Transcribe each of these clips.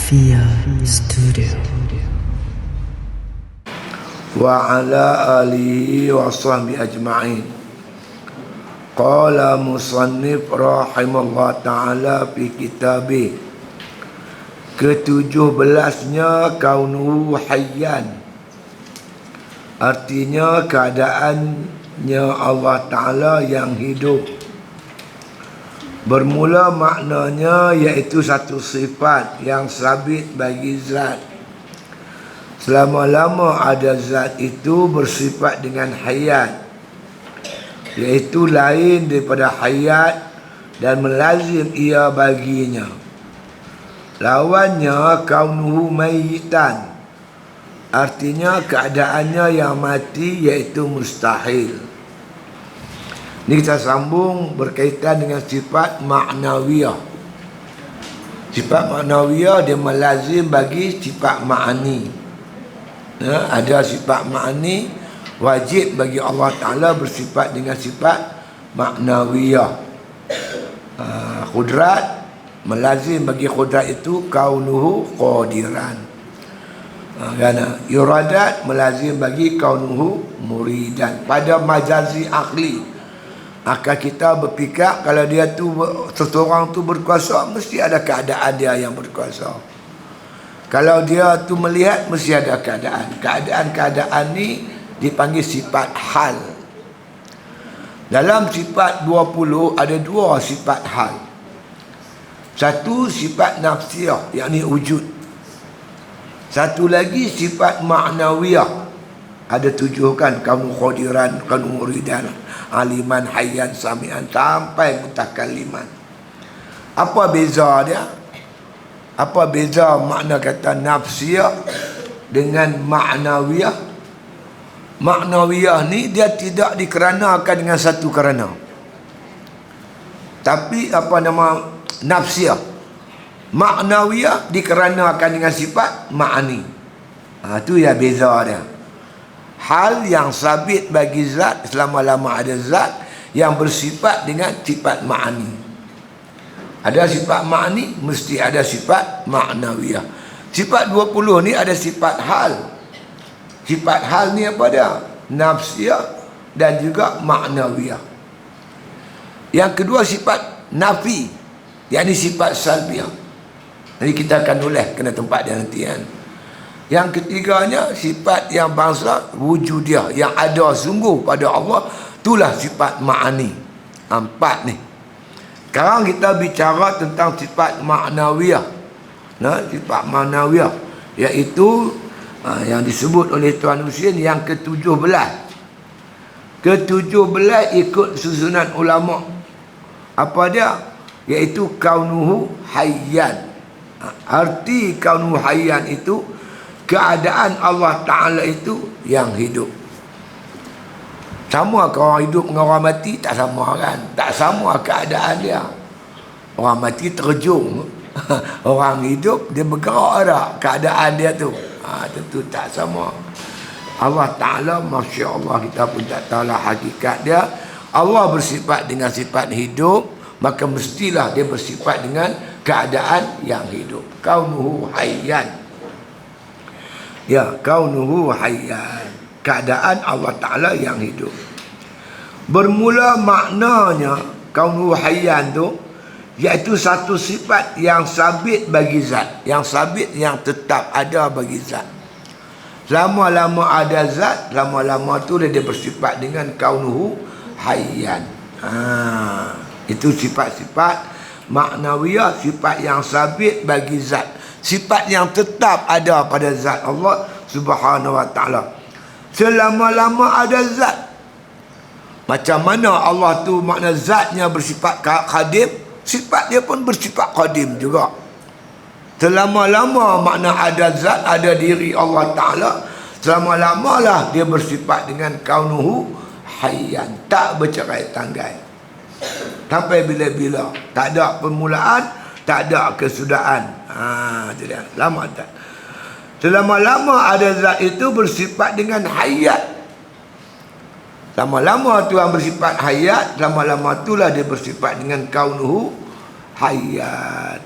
Fia Studio. Wa ala alihi wa sahbihi ajma'in. Qala musannif rahimahullah ta'ala fi kitabih, ke-17-nya kaunuhu hayyan, artinya keadaannya Allah Ta'ala yang hidup. Bermula maknanya iaitu satu sifat yang sabit bagi zat. Selama-lama ada zat itu bersifat dengan hayat, iaitu lain daripada hayat dan melazim ia baginya. Lawannya kaunuhu mayyitan, artinya keadaannya yang mati iaitu mustahil. Ini kita sambung berkaitan dengan sifat ma'nawiyah. Sifat ma'nawiyah dia melazim bagi sifat ma'ani. Ada sifat ma'ani wajib bagi Allah Ta'ala bersifat dengan sifat ma'nawiyah. Qudrat melazim bagi qudrat itu kaunuhu qadiran. Kerana iradat melazim bagi kaunuhu muridan. Pada majazi akli, akal kita berfikir kalau dia tu seseorang tu berkuasa, mesti ada keadaan dia yang berkuasa. Kalau dia tu melihat, mesti ada keadaan. Keadaan-keadaan ni dipanggil sifat hal. Dalam sifat 20 ada dua sifat hal. Satu sifat nafsiyah, yakni wujud. Satu lagi sifat ma'nawiyah. Ada 7 kan, kaunu qadiran, kaunu muridan, aliman, hayyan, sami'an, sampai mutakalliman. Apa beza dia? Apa beza makna kata nafsiyah dengan ma'nawiyah? Ma'nawiyah ni dia tidak dikeranakan dengan satu kerana. Tapi apa nama nafsiyah? Ma'nawiyah dikeranakan dengan sifat ma'ani. Itu ya beza dia. Hal yang sabit bagi zat, selama-lama ada zat yang bersifat dengan sifat ma'ani. Ada sifat ma'ani, mesti ada sifat ma'nawiyah. Sifat 20 ni ada sifat hal. Sifat hal ni apa dia? Nafsiyah dan juga ma'nawiyah. Yang kedua sifat nafi, yakni sifat salbiyah. Nanti kita akan tulis kena tempat dia nanti kan. Yang ketiganya sifat yang bangsa wujudiah, yang ada sungguh pada Allah, itulah sifat ma'ani. 4 ni. Sekarang kita bicara tentang sifat ma'nawiyah. Sifat ma'nawiyah iaitu yang disebut oleh Tuan Husin yang ke-17. Ke-17 ikut susunan ulama. Apa dia? Iaitu kaunuhu hayyan. Arti kaunuhu hayyan itu keadaan Allah Ta'ala itu yang hidup. Sama ke orang hidup dengan orang mati? Tak sama kan? Tak sama keadaan dia. Orang mati terjung. Orang hidup dia bergerak ada keadaan dia tu. Tentu tak sama. Allah Ta'ala, Masya Allah, kita pun tak tahulah hakikat dia. Allah bersifat dengan sifat hidup, maka mestilah dia bersifat dengan keadaan yang hidup. Kaunuhu hayyan. Ya, kaunuhu hayyan, keadaan Allah Ta'ala yang hidup. Bermula maknanya kaunuhu hayyan tu iaitu satu sifat yang sabit bagi zat, yang sabit, yang tetap ada bagi zat. Lama-lama ada zat, lama-lama tu dia bersifat dengan kaunuhu hayyan. Itu sifat-sifat ma'nawiyah, sifat yang sabit bagi zat, sifat yang tetap ada pada zat Allah Subhanahu wa ta'ala. Selama-lama ada zat. Macam mana Allah tu makna zatnya bersifat qadim, sifat dia pun bersifat qadim juga. Selama-lama makna ada zat, ada diri Allah Ta'ala, selama-lama lah dia bersifat dengan kaunuhu hayyan, tak bercerai tanggai. Sampai bila-bila, tak ada permulaan, tak ada kesudahan. Itu dia. Lama tak. Selama-lama ada zat itu bersifat dengan hayat. Lama-lama Tuhan bersifat hayat, lama-lama itulah dia bersifat dengan kaunuhu hayat.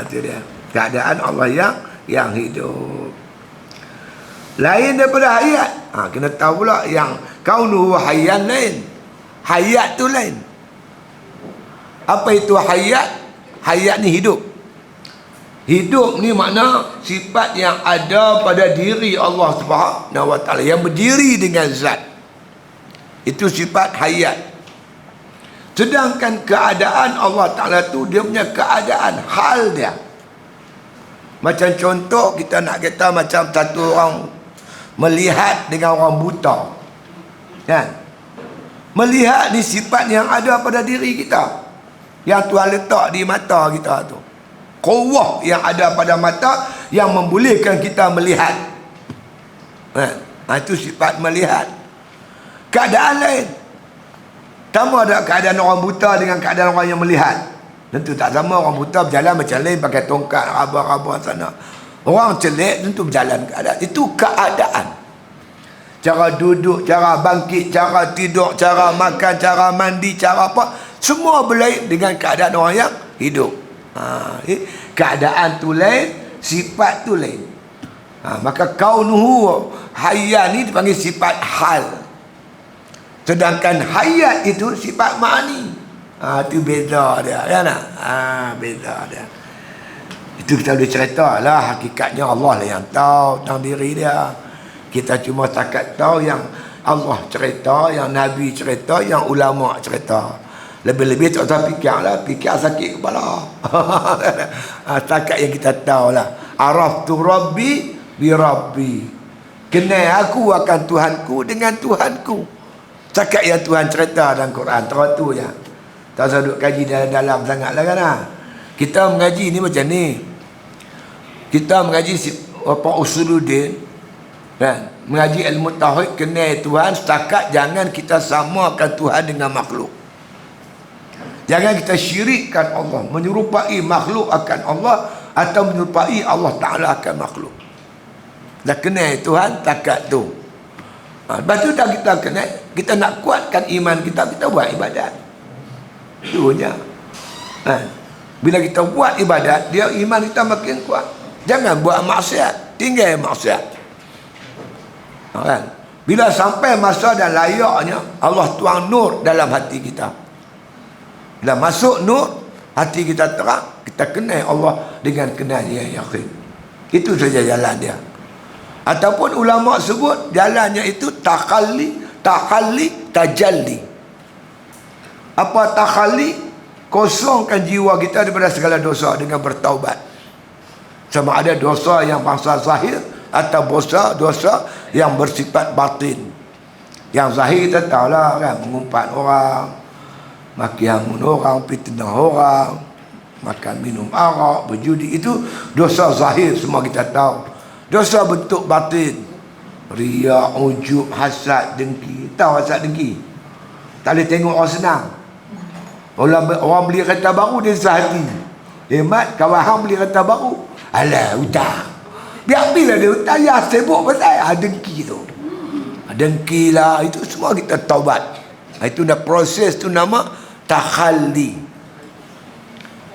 Itu dia. Keadaan Allah yang hidup. Lain daripada hayat. Kena tahu pula yang kaunuhu hayyan lain. Hayat tu lain. Apa itu hayat? Hayat ni hidup. Hidup ni makna sifat yang ada pada diri Allah Subhanahu wa taala, yang berdiri dengan zat. Itu sifat hayat. Sedangkan keadaan Allah Taala tu dia punya keadaan hal dia. Macam contoh kita nak kata macam satu orang melihat dengan orang buta. Kan? Melihat ni sifat yang ada pada diri kita, yang Tuhan letak di mata kita tu. Quwwah yang ada pada mata yang membolehkan kita melihat. Itu sifat melihat. Keadaan lain. Sama ada keadaan orang buta dengan keadaan orang yang melihat. Tentu tak sama. Orang buta berjalan macam lain, pakai tongkat, raba-raba sana. Orang celik tentu berjalan keadaan. Itu keadaan. Cara duduk, cara bangkit, cara tidur, cara makan, cara mandi, cara apa, semua berlain dengan keadaan orang yang hidup. Keadaan tu lain, sifat tu lain. Maka kaunuhu hayyan ni dipanggil sifat hal. Sedangkan hayat itu sifat ma'ani. Itu beza dia, ya nak? Beza dia. Itu kita boleh cerita lah. Hakikatnya Allah lah yang tahu tentang diri dia. Kita cuma takat tahu yang Allah cerita, yang Nabi cerita, yang ulama cerita. Lebih-lebih tak usah fikir lah. Fikir sakit kepala. Takat yang kita tahu lah. Araftu Rabbi bi Rabbi. Kenal aku akan Tuhanku dengan Tuhanku. Takat yang Tuhan cerita dalam Quran. Terus tu je. Tak usah duduk kaji dalam sangat lah kan. Kita mengaji ni macam ni. Kita mengaji apa usuluddin, kan? Mengaji ilmu tauhid, kenal Tuhan. Setakat jangan kita samakan Tuhan dengan makhluk. Jangan kita syirikkan Allah, menyerupai makhluk akan Allah, atau menyerupai Allah Ta'ala akan makhluk. Dah kenal Tuhan, takat tu. Lepas tu dah kita kenal, kita nak kuatkan iman kita, kita buat ibadat. Itu je. Bila kita buat ibadat, dia iman kita makin kuat. Jangan buat maksiat, tinggal maksiat. Kan? Bila sampai masa dan layaknya, Allah tuang nur dalam hati kita. Bila masuk nur, hati kita terang, kita kenal Allah dengan kenal yang yakin. Itu saja jalan dia. Ataupun ulama sebut jalannya itu takalli, tajalli. Apa takalli? Kosongkan jiwa kita daripada segala dosa dengan bertaubat. Sama ada dosa yang bangsa zahir atau dosa yang bersifat batin. Yang zahir kita tahulah kan, mengumpat orang, maki hamun orang, fitnah orang, makan minum arak, berjudi, itu dosa zahir semua kita tahu. Dosa bentuk batin, riak, ujub, hasad, dengki. Tahu hasad, dengki? Tak boleh tengok orang senang. Orang beli kereta baru dia sehati. Hemat, kawan hang beli kereta baru, alah hutang. Biar bila dia hutang, ya sibuk pasal dengki tu. Dengki lah, itu semua kita taubat. Itu dah proses tu nama takhalli.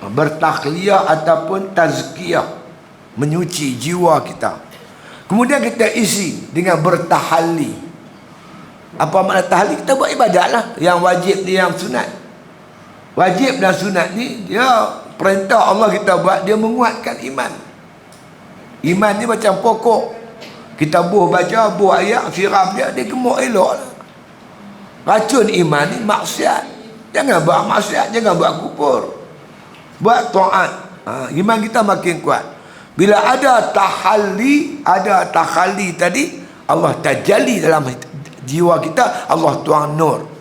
Bertakhliyah ataupun tazkiyah, menyuci jiwa kita. Kemudian kita isi dengan bertahalli. Apa makna tahalli? Kita buat ibadat lah, yang wajib dia, yang sunat. Wajib dan sunat ni dia perintah Allah kita buat, dia menguatkan iman. Iman ni macam pokok. Kita baca buah ayat, siram dia gemuk elok lah. Racun iman ni maksiat. Jangan buat maksiat, jangan buat kufur, buat taat. Iman kita makin kuat. Bila ada tahalli, ada takhalli tadi, Allah tajalli dalam jiwa kita, Allah tuang nur.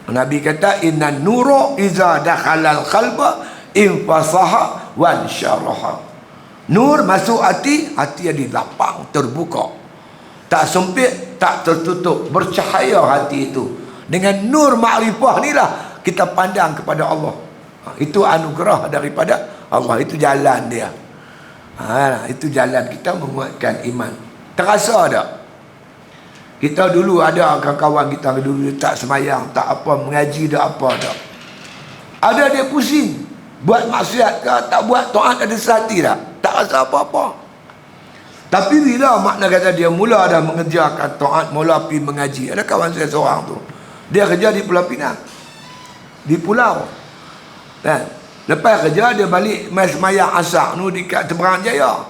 Nabi kata, inna nuru iza dakhalal qalba infasaha wan syaraha. Nur masuk hati, hati jadi lapang, terbuka, tak sempit, tak tertutup, bercahaya hati itu. Dengan nur makrifah inilah kita pandang kepada Allah. Itu anugerah daripada Allah, itu jalan dia. Itu jalan kita menguatkan iman. Terasa tak? Kita dulu ada kawan-kawan kita dulu tak semayang, tak apa, mengaji tak apa tak. Ada dia pusing. Buat maksiat ke, tak buat taat ada sehati tak? Tak rasa apa-apa. Tapi bila makna kata dia mula dah mengerjakan taat, mula pergi mengaji. Ada kawan saya seorang tu, dia kerja di Pulau Pinang, di pulau. Dan lepas kerja dia balik mai semayang asar tu dekat Temerang Jaya.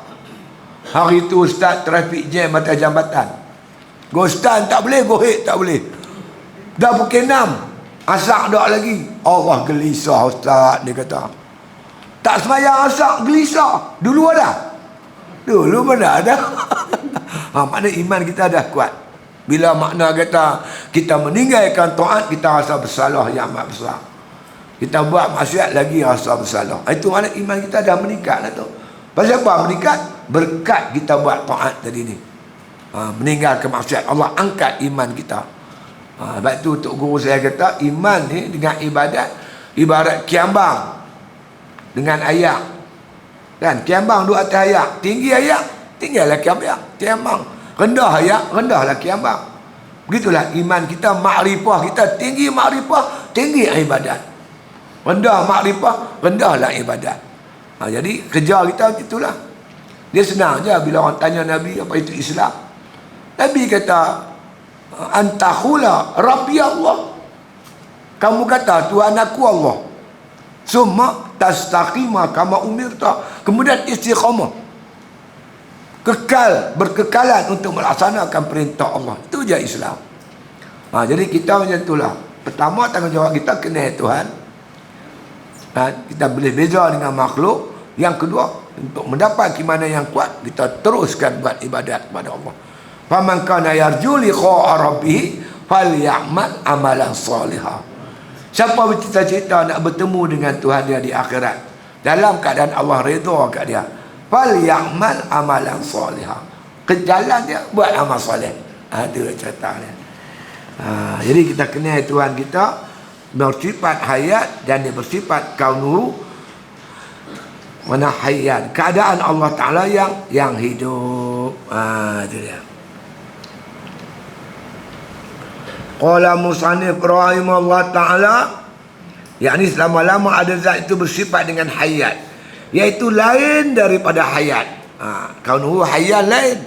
Hari tu ustaz trafik jam atas jambatan. Gostan tak boleh, gohek tak boleh. Dah pukul 6, asar dak lagi. Allah gelisah ustaz, dia kata. Tak semayang asar, gelisah. Dulu ada? Dulu mana ada? Makna iman kita dah kuat. Bila makna kata kita meninggalkan taat, kita rasa bersalah yang amat besar. Kita buat maksiat lagi rasa bersalah. Itu makna iman kita dah meningkat lah tu. Pasal apa meningkat? Berkat kita buat taat tadi ni. Meninggalkan maksiat, Allah angkat iman kita. Sebab tu Tok Guru saya kata, iman ni dengan ibadat ibarat kiambang dengan ayak. Kan kiambang duduk atas ayak, tinggi ayak, tinggilah kiambang. Rendah ayak, rendahlah kiambang. Begitulah iman kita, makrifah kita tinggi, makrifah tinggi ibadat. Rendah makrifah, rendahlah ibadat. Jadi kerja kita begitulah. Dia senang je bila orang tanya Nabi apa itu Islam. Nabi kata, antahula Rabbi Allah. Kamu kata Tuhan aku Allah. Summa tastaqima kama umirta. Kemudian istiqamah, berkekalan untuk melaksanakan perintah Allah. Itu je Islam. Jadi kita macam itulah. Pertama, tanggungjawab kita kenal Tuhan. Kita boleh beza dengan makhluk. Yang kedua, untuk mendapat keimanan yang kuat, kita teruskan buat ibadat kepada Allah. Faman kana yarju liqa'a rabbih falyamal amalan salihah. Siapa bercita-cita nak bertemu dengan Tuhan dia di akhirat, dalam keadaan Allah redha kat dia, falyamal amalan salihah. Kejalan dia buat amal soleh. Ada cerita dia. Jadi kita kenal Tuhan kita bersifat hayat dan dia bersifat kaunuhu, mana hayat, keadaan Allah Ta'ala yang hidup. Itu dia. Qala musannif rahimahullah ta'ala, yakni selama-lama ada zat itu bersifat dengan hayat, iaitu lain daripada hayat. Kaunuhu hayat lain.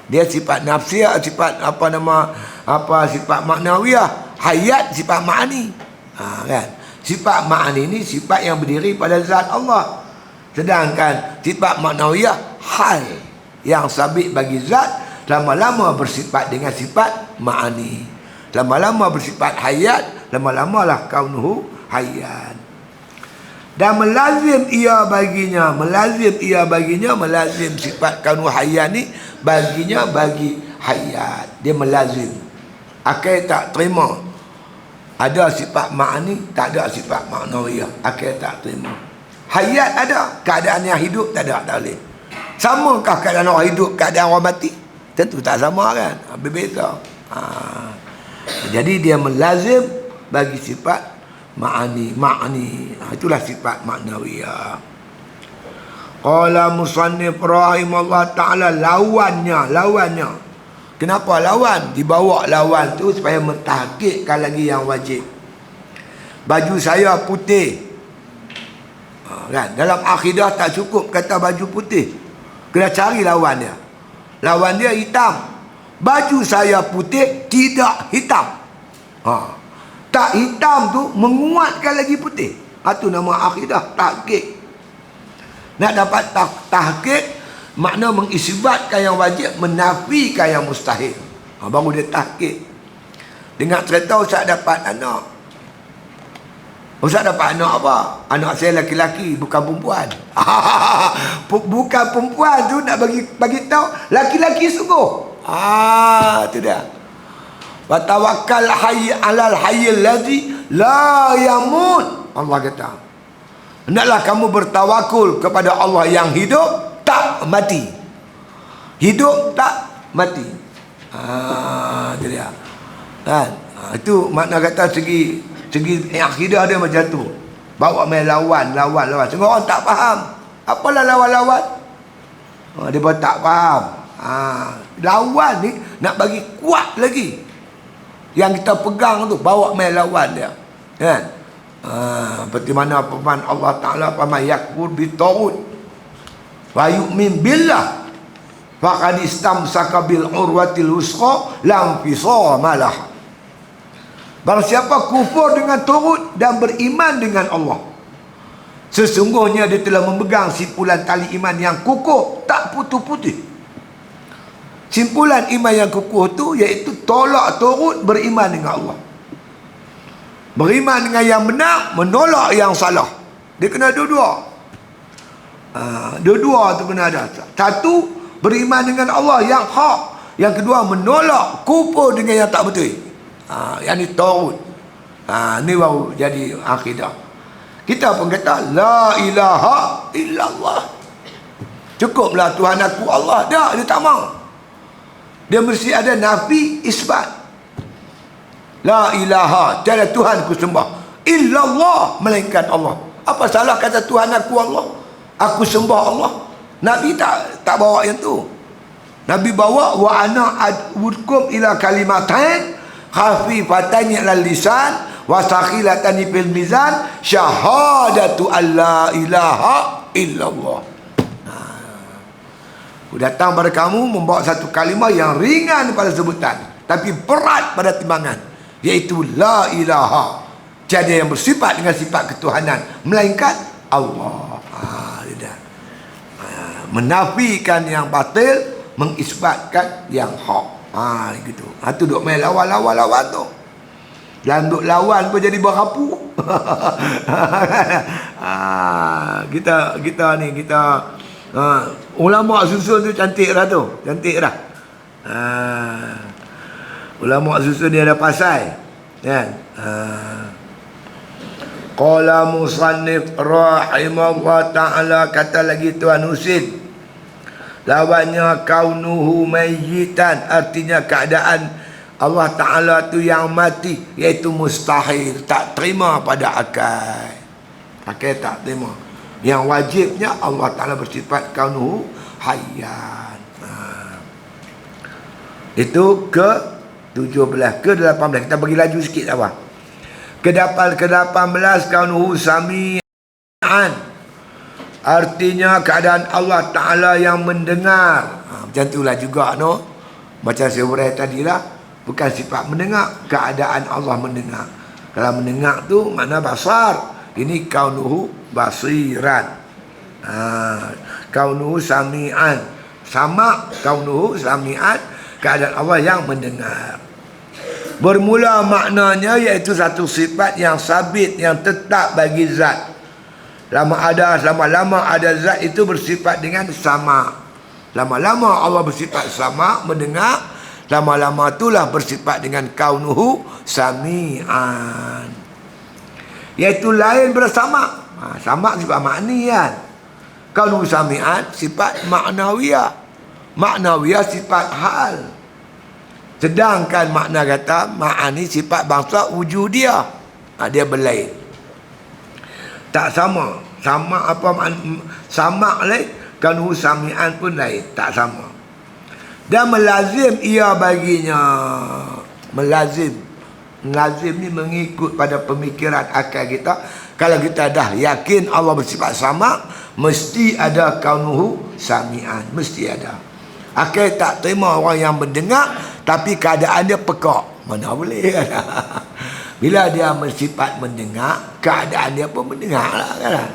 Dia sifat nafsiyah, sifat sifat maknawiyah. Hayat sifat ma'ani. Kan? Sifat ma'ani ni sifat yang berdiri pada zat Allah. Sedangkan sifat maknawiyah hal yang sabit bagi zat, lama-lama bersifat dengan sifat ma'ani. Lama-lama bersifat hayat, lama-lama lah kaunuhu hayat. Dan melazim ia baginya, melazim sifat kaunuhu hayat ni baginya, bagi hayat. Dia melazim. Akal tak terima ada sifat ma'ani, tak ada sifat maknawiyah. Akal tak terima. Hayat ada, keadaan yang hidup tak ada, tak boleh. Samakah keadaan orang hidup, keadaan orang mati? Tentu tak sama kan, berbeza. Jadi dia melazim bagi sifat ma'ani. Itulah sifat maknawiyah. Qala musannif rahimahullah ta'ala, lawannya. Kenapa lawan? Dibawa lawan tu supaya mentahqiqkan lagi yang wajib. Baju saya putih. Kan? Dalam akidah tak cukup kata baju putih. Kena cari lawan dia. Lawan dia hitam. Baju saya putih, tidak hitam. Tak hitam tu menguatkan lagi putih. Itu nama akidah, tahqiq. Nak dapat tahqiq, makna mengisbatkan yang wajib, menafikan yang mustahil. Baru dia tahqiq. Dengar cerita Ustaz dapat anak. Ustaz dapat anak apa? Anak saya laki-laki, bukan perempuan. Bukan perempuan tu nak bagi tahu laki-laki sungguh. Itu dia. Wa tawakkal hayy 'alal hayyil ladzi la yamut. Allah kata, hendaklah kamu bertawakul kepada Allah yang hidup tak mati. Hidup tak mati. Itu dia. Kan? Itu makna kata segi akidah dia macam tu. Bawa main lawan. Semua orang tak faham. Apalah lawan-lawan? Dia pun tak faham. Lawan ni nak bagi kuat lagi. Yang kita pegang tu, bawa main lawan dia. Kan? Seperti mana firman Allah Ta'ala, "Faman yakfur bitaghut wa yu'min billah faqad istamsaka bil urwatil wusqa lam fisama laha." Barang siapa kufur dengan taghut dan beriman dengan Allah, sesungguhnya dia telah memegang simpulan tali iman yang kukuh, tak putus-putus. Simpulan iman yang kukuh tu iaitu tolak taghut, beriman dengan Allah. Beriman dengan yang benar, menolak yang salah. Dia kena dua-dua. Dua-dua tu kena ada. Satu, beriman dengan Allah yang hak. Yang kedua, menolak, kufur dengan yang tak betul. Yang ni taghut. Ni baru jadi akidah. Kita pun kata la ilaha illallah. Cukuplah Tuhan aku Allah. Dah, dia tak mau. Dia mesti ada nafi isbat. La ilaha, tiada Tuhan ku sembah illallah, melainkan Allah. Apa salah kata Tuhan aku Allah? Aku sembah Allah. Nabi tak bawa yang tu. Nabi bawa wa ana ad'ukum ila kalimatain khafifatan 'alal lisan wa thaqilatan fil mizan syahadatu alla ilaha illallah. Aku datang pada kamu membawa satu kalimah yang ringan pada sebutan tapi berat pada timbangan, iaitu la ilaha, tiada yang bersifat dengan sifat ketuhanan melainkan Allah. Menafikan yang batil, mengisbatkan yang hak. Gitu. Tu duk main lawan tu. Dan duk lawan pun jadi berapu. Kita ulama susun tu cantik dah tu. Cantik dah. Ulama susun dia ada pasal, kan? Qala musannif rahimahullah ta'ala, kata lagi Tuan Husin, lawannya kaunuhu mayyitan, artinya keadaan Allah Ta'ala tu yang mati, iaitu mustahil, tak terima pada akal. Akal tak terima. Yang wajibnya Allah Ta'ala bersifat kaunuhu hayyan. Itu ke 17, ke 18. Kita bagi laju sikit apa? Ke 18 kaunuhu sami'an, artinya keadaan Allah Ta'ala yang mendengar. Macam itulah juga, no? Macam saya urai tadi lah, bukan sifat mendengar, keadaan Allah mendengar. Kalau mendengar tu makna basar. Ini kaunuhu basiran. Kaunuhu sami'an, sama kaunuhu sami'an, keadaan Allah yang mendengar. Bermula maknanya iaitu satu sifat yang sabit, yang tetap bagi zat. Lama-lama ada zat itu bersifat dengan sama. Lama-lama Allah bersifat sama, mendengar. Lama-lama itulah bersifat dengan kaunuhu sami'an, iaitu lain bersama. Sama sifat makni kan. Kaunuhu sami'an sifat maknawiyah. Maknawiyah sifat hal. Sedangkan makna kata ma'ani sifat bangsa wujudiyah. Dia berlain. Tak sama. Sama apa sama lain, kaunuhu sami'an pun lain, tak sama. Dan melazim ia baginya. Melazim ni mengikut pada pemikiran akal kita. Kalau kita dah yakin Allah bersifat sama, mesti ada kaunuhu sami'an, mesti ada. Akal tak terima orang yang mendengar tapi keadaan dia pekak. Mana boleh kan? Bila dia bersifat mendengar, keadaan dia pun mendengar lah kan?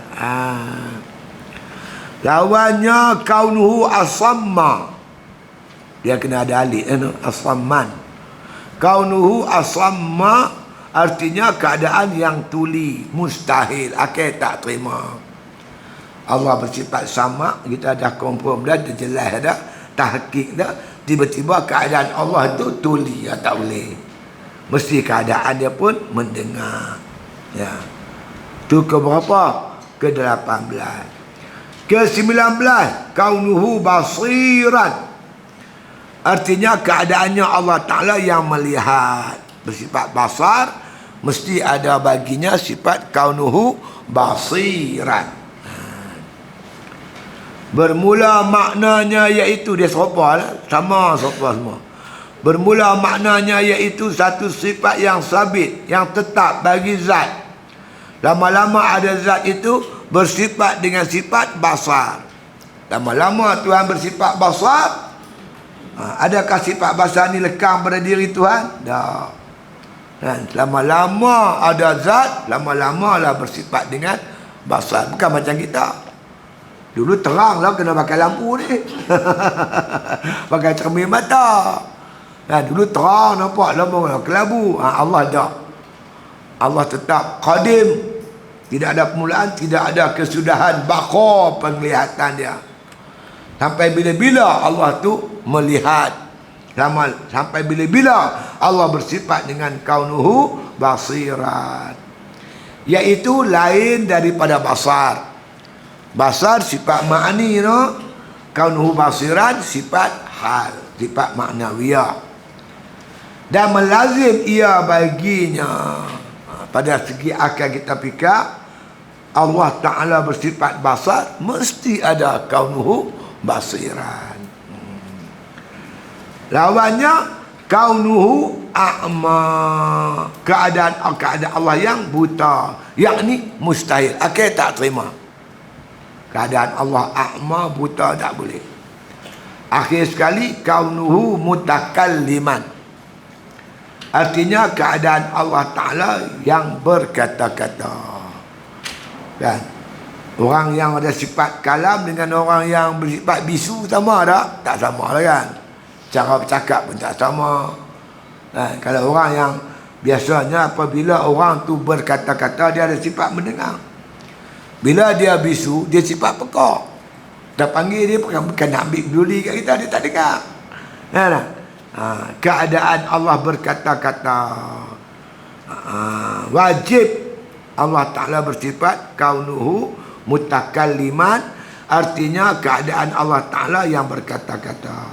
Lawannya kaunuhu asamma. Dia kena ada alif, asamman. Kaunuhu asamma artinya keadaan yang tuli, mustahil, akal tak terima. Allah bersifat sama, kita dah confirm dah, dah jelas dah, tahqiq dah. Tiba-tiba keadaan Allah tu tuli, tak boleh. Mesti keadaan dia pun mendengar. Ya. Tu ke berapa? Ke 18. Ke 19, kaunuhu basiran. Artinya keadaannya Allah Ta'ala yang melihat. Bersifat basar, mesti ada baginya sifat kaunuhu basiran. Bermula maknanya iaitu, dia serupa lah, sama serupa semua. Bermula maknanya iaitu satu sifat yang sabit, yang tetap bagi zat. Lama-lama ada zat itu bersifat dengan sifat basar. Lama-lama Tuhan bersifat basar. Adakah sifat basar ni lekang pada diri Tuhan? Tak. Dan lama-lama ada zat, lama-lama lah bersifat dengan basar. Bukan macam kita. Dulu terang lah kena pakai lampu ni. Pakai cermin mata. Dulu terang nampak lama kelabu. Allah tak. Allah tetap qadim. Tidak ada permulaan, tidak ada kesudahan, baqa penglihatan dia. Sampai bila-bila Allah tu melihat. Sampai bila-bila Allah bersifat dengan kaunuhu basirat. Iaitu lain daripada basar. Basar sifat ma'ani, no? Kaunuhu basirat sifat hal, sifat maknawiyah. Dan melazim ia baginya. Pada segi akal kita fikir, Allah Ta'ala bersifat basar, mesti ada kaunuhu basiran. Lawannya kaunuhu a'ma, keadaan Allah yang buta, yakni mustahil. Akal tak terima. Keadaan Allah a'ma, buta, tak boleh. Akhir sekali kaunuhu mutakalliman, artinya keadaan Allah Ta'ala yang berkata-kata. Kan? Orang yang ada sifat kalam dengan orang yang bersifat bisu sama tak? Tak sama lah kan. Cara bercakap pun tak sama. Kan? Kalau orang yang biasanya apabila orang tu berkata-kata, dia ada sifat mendengar. Bila dia bisu, dia sifat pekak. Dah panggil dia bukan nak ambil peduli kat kita, dia tak dengar. Kan? Keadaan Allah berkata-kata. Wajib Allah Ta'ala bersifat kaunuhu mutakalliman, artinya keadaan Allah Ta'ala yang berkata-kata.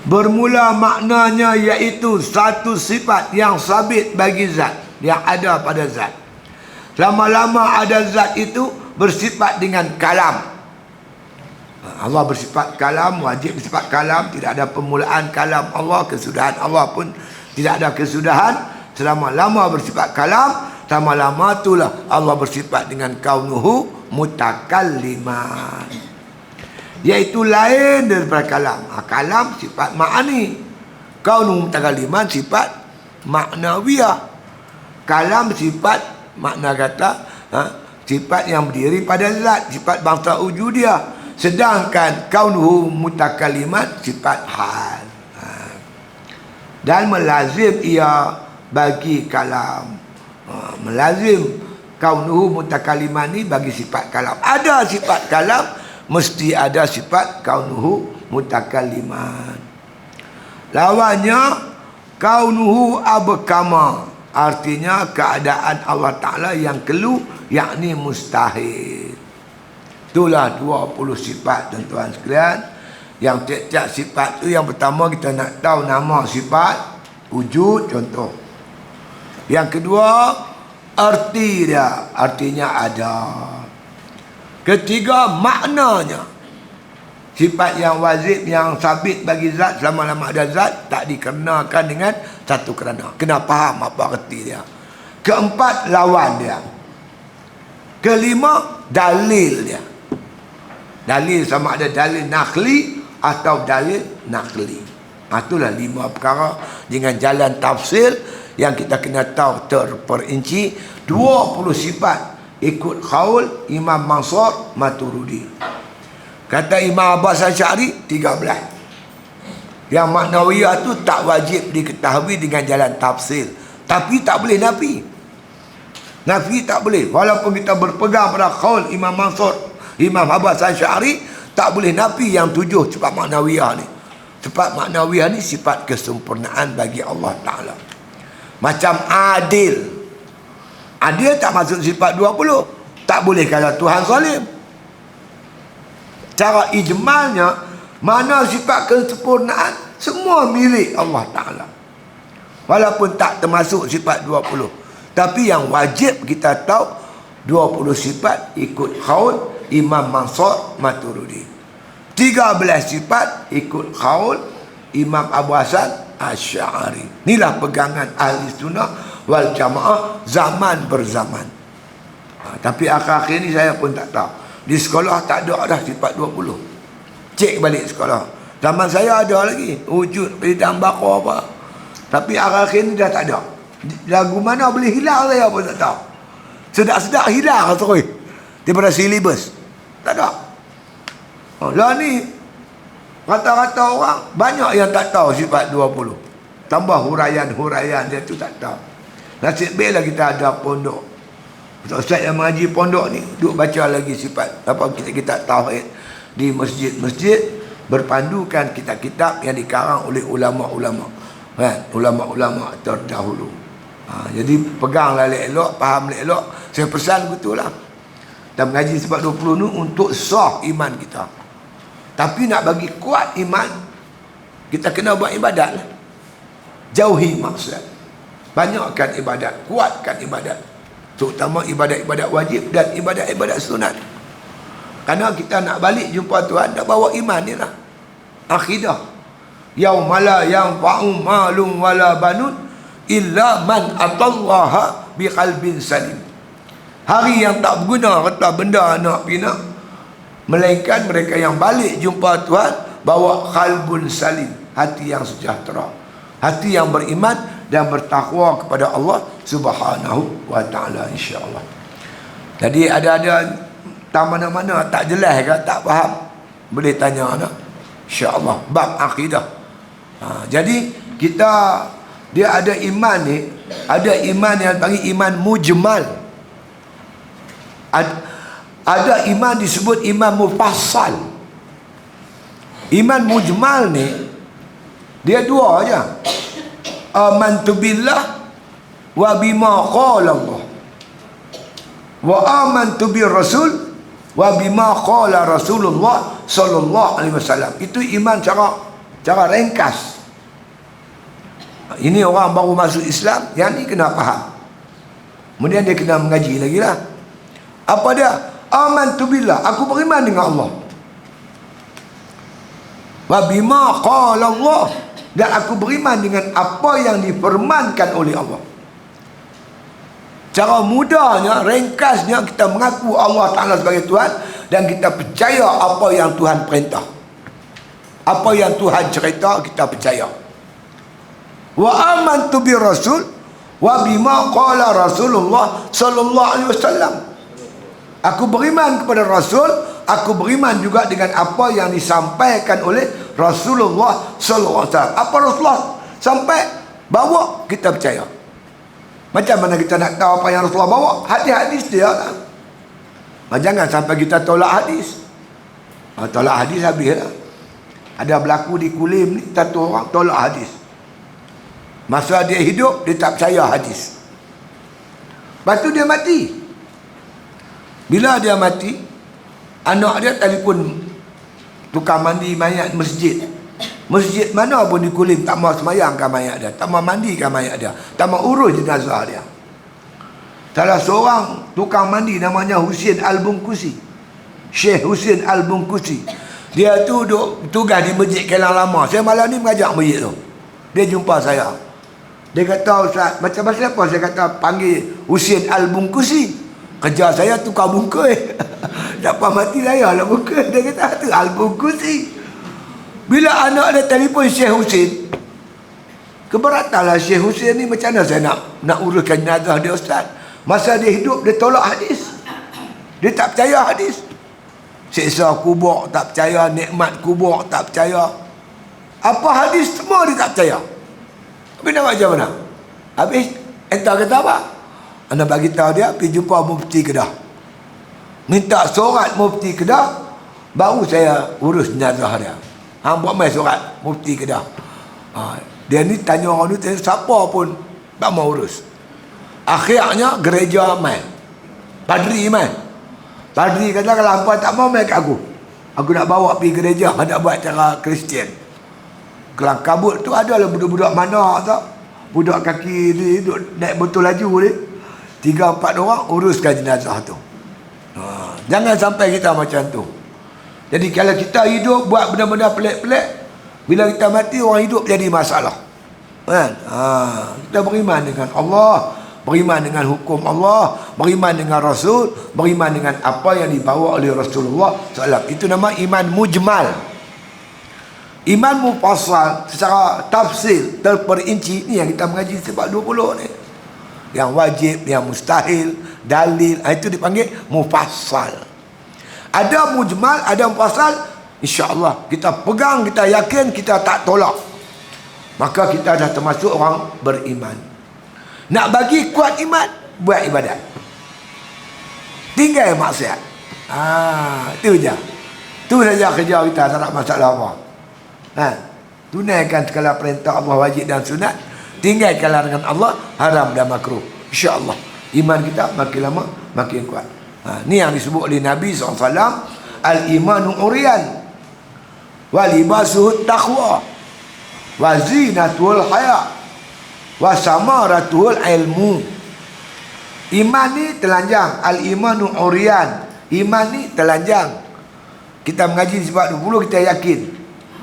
Bermula maknanya iaitu satu sifat yang sabit bagi zat, yang ada pada zat. Lama-lama ada zat itu bersifat dengan kalam. Allah bersifat kalam, wajib bersifat kalam. Tidak ada permulaan kalam Allah, kesudahan Allah pun tidak ada kesudahan. Selama-lama bersifat kalam, lama-lama itulah Allah bersifat dengan kaunuhu mutakalliman, iaitu lain daripada kalam. Kalam sifat ma'ani, kaunuhu mutakalliman sifat maknawiyah. Kalam sifat makna kata, sifat yang berdiri pada zat, sifat bangsa wujudiyah. Sedangkan kaunuhu mutakalliman sifat hal. Dan melazim ia bagi kalam. Melazim kaunuhu mutakalliman ni bagi sifat kalam. Ada sifat kalam, mesti ada sifat kaunuhu mutakalliman. Lawannya kaunuhu abkama, artinya keadaan Allah Ta'ala yang kelu, yakni mustahil. Itulah 20 sifat, tuan-tuan sekalian. Yang tiap-tiap sifat tu, yang pertama kita nak tahu nama sifat wujud, contoh. Yang kedua, arti dia, artinya ada. Ketiga, maknanya. Sifat yang wajib, yang sabit bagi zat, selama-lama ada zat, tak dikenakan dengan satu kerana. Kena faham apa arti dia. Keempat, lawan dia. Kelima, dalil dia. Dalil sama ada dalil nakli atau dalil nakli. Itulah 5 perkara dengan jalan tafsir yang kita kena tahu terperinci. 20 sifat ikut qaul Imam Mansur Maturidi. Kata Imam Abbas Asy'ari 13. Yang maknawiyah tu tak wajib diketahui dengan jalan tafsir, tapi tak boleh nafi. Nafi tak boleh. Walaupun kita berpegang pada qaul Imam Mansur, Imam Abbas Asy'ari, tak boleh nafi yang 7 sifat maknawiyah ni. Sifat maknawiyah ni sifat kesempurnaan bagi Allah Ta'ala. Macam adil. Adil tak masuk sifat 20. Tak boleh kata Tuhan zalim. Cara ijmalnya, mana sifat kesempurnaan, semua milik Allah Ta'ala. Walaupun tak termasuk sifat 20. Tapi yang wajib kita tahu, 20 sifat ikut qaul Imam Mansur Maturidi. 13 sifat ikut qaul Imam Abu Hasan Asy'ari. Inilah pegangan ahli sunnah wal jamaah, zaman berzaman. Tapi akhir-akhir ni saya pun tak tahu. Di sekolah tak ada dah sifat 20. Cek balik sekolah. Zaman saya ada lagi wujud bidang bakar apa. Tapi akhir-akhir ni dah tak ada. Lagu mana boleh hilang saya pun tak tahu. Sedap-sedap hilang terus daripada silibus. Tak ada. Lah ni rata-rata orang banyak yang tak tahu sifat 20. Tambah huraian-huraian dia tu tak tahu. Nasib baiklah kita ada pondok. Ustaz yang mengaji pondok ni duk baca lagi sifat apa kita tauhid di masjid-masjid, berpandukan kitab-kitab yang dikarang oleh ulama-ulama, kan? Ulama-ulama terdahulu. Jadi peganglah elok, faham elok. Saya pesan begitulah. Dan mengaji sifat 20 ni untuk sah iman kita. Tapi nak bagi kuat iman, kita kena buat ibadat. Jauhi maksiat. Banyakkan ibadat, kuatkan ibadat. Terutama ibadat-ibadat wajib dan ibadat-ibadat sunat. Kerana kita nak balik jumpa Tuhan, nak bawa iman ni lah. Akidah. Yaumala yanfa'u malun wala banun illa man atallaha biqalbin salim. Hari yang tak berguna kata benda nak pinak, melainkan mereka yang balik jumpa Tuhan bawa qalbun salim, hati yang sejahtera, hati yang beriman dan bertakwa kepada Allah Subhanahu wa ta'ala, insya-Allah. Jadi ada tak mana-mana tak jelas ke, tak faham, boleh tanya nak, insya-Allah, bab akidah. Jadi kita dia ada iman ni, ada iman yang panggil iman mujmal. Ada iman disebut iman mufassal. Iman mujmal ni dia dua aja. Amantu billah wa bima qala Allah, wa amantu bir rasul wa bima qala Rasulullah sallallahu alaihi wasallam. Itu iman cara ringkas. Ini orang baru masuk Islam, yang ni kena faham. Kemudian dia kena mengaji lagi lah. Apa dia? Amantu billah, aku beriman dengan Allah. Wa bima qala Allah, dan aku beriman dengan apa yang difirmankan oleh Allah. Cara mudahnya, ringkasnya, kita mengaku Allah Ta'ala sebagai Tuhan dan kita percaya apa yang Tuhan perintah. Apa yang Tuhan cerita, kita percaya. Wa amantu bi rasul wa bima qala Rasulullah sallallahu alaihi wasallam. Aku beriman kepada Rasul, aku beriman juga dengan apa yang disampaikan oleh Rasulullah sallallahu alaihi wasallam. Apa Rasulullah sampai bawa, kita percaya. Macam mana kita nak tahu apa yang Rasulullah bawa? Hadis-hadis dia lah. Jangan sampai kita tolak hadis. Tolak hadis habis lah. Ada berlaku di Kulim ni, satu orang tolak hadis. Masa dia hidup, dia tak percaya hadis. Lepas tu dia mati. Bila dia mati, anak dia telefon tukang mandi mayat masjid. Masjid mana pun di Kulim tak mau semayangkan mayat dia, tak mau mandikan mayat dia, tak mau urus jenazah dia. Salah seorang tukang mandi namanya Husin Al-Bungkusi, Syekh Husin Al-Bungkusi. Dia tu duduk tugas di masjid Kelang Lama. Saya malam ni mengajak masjid tu. Dia jumpa saya. Dia kata, Ustaz, macam mana apa? Saya kata, panggil Husin Al-Bungkusi. Kerja saya tukar bungkus. Dapat mati saya lah bungkus. Dia kata, tu Al-Bungkusi. Bila anak dia telefon Syekh Husin, keberatanlah Syekh Husin ni, macam mana saya nak uruskan jenazah dia, Ustaz? Masa dia hidup, dia tolak hadis. Dia tak percaya hadis. Siksa kubur tak percaya, nikmat kubur tak percaya. Apa hadis semua dia tak percaya. Habis nak macam mana? Habis entah kata apa? Anda bagi tahu dia pergi jumpa mufti Kedah. Minta surat mufti Kedah, baru saya urus jenazah dia. Hang buat mai surat mufti Kedah. Dia ni tanya orang ni, siapa pun tak mau urus. Akhirnya gereja mai. Padri mai. Padri kata, kalau hampa tak mau mai kat aku. Aku nak bawa pergi gereja, nak buat cara Kristian. Kelang kabut tu adalah budak-budak mana tak? Budak kaki ni duduk naik botol laju ni. 3-4 orang uruskan jenazah tu. Jangan sampai kita macam tu. Jadi kalau kita hidup buat benda-benda pelik-pelik, bila kita mati orang hidup jadi masalah. Kan? Kita beriman dengan Allah, beriman dengan hukum Allah, beriman dengan Rasul, beriman dengan apa yang dibawa oleh Rasulullah SAW. Itu nama iman mujmal. Iman mufassal secara tafsir terperinci, ni yang kita mengaji sebab 20 ni. Yang wajib, yang mustahil, dalil, itu dipanggil mufassal. Ada mujmal, ada mufassal. InsyaAllah kita pegang, kita yakin, kita tak tolak, maka kita dah termasuk orang beriman. Nak bagi kuat iman, buat ibadat, tinggal maksiat. Itu je. Tu saja kerja kita, tak nak masalah apa. Tunaikan segala perintah Allah wajib dan sunat, tinggalkanlah dengan Allah haram dan makruh. InsyaAllah iman kita makin lama makin kuat. Ni yang disebut oleh Nabi SAW, al-imanu uriyan wa libasuhu taqwa wa zinatul haya wa samaratul ilmu. Iman ni telanjang. Al-imanu uriyan, iman ni telanjang. Kita mengaji sebab 20, kita yakin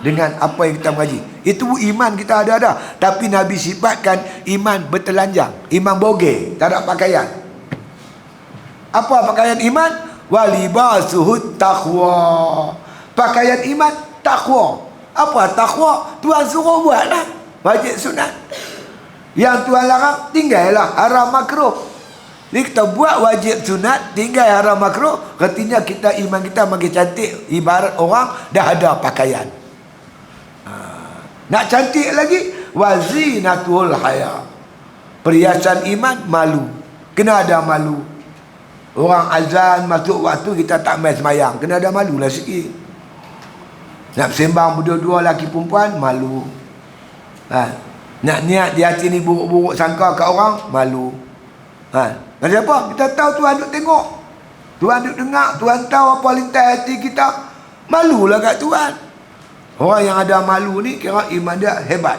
dengan apa yang kita mengaji. Itu iman kita ada. Tapi Nabi sifatkan iman bertelanjang, iman bogeh, tak ada pakaian. Apa pakaian iman? Walibasuhut taqwa. Pakaian iman takwa. Apa takwa? Tuhan suruh buatlah wajib sunat. Yang Tuhan larang tinggallah haram makruh. Ni kita buat wajib sunat, tinggal haram makruh, artinya kita iman kita makin cantik. Ibarat orang dah ada pakaian. Nak cantik lagi, wazinatul haya. Perhiasan iman malu. Kena ada malu. Orang azan masuk waktu, kita tak main semayang, kena ada malu lah sikit. Nak sembang berdua-dua laki perempuan, malu. Nak niat di hati ni buruk-buruk sangka kat orang, malu. Macam apa? Kita tahu Tuhan duk tengok, Tuhan duk dengar, Tuhan tahu apa lintas hati kita. Malulah kat Tuhan. Orang yang ada malu ni kira iman dia hebat.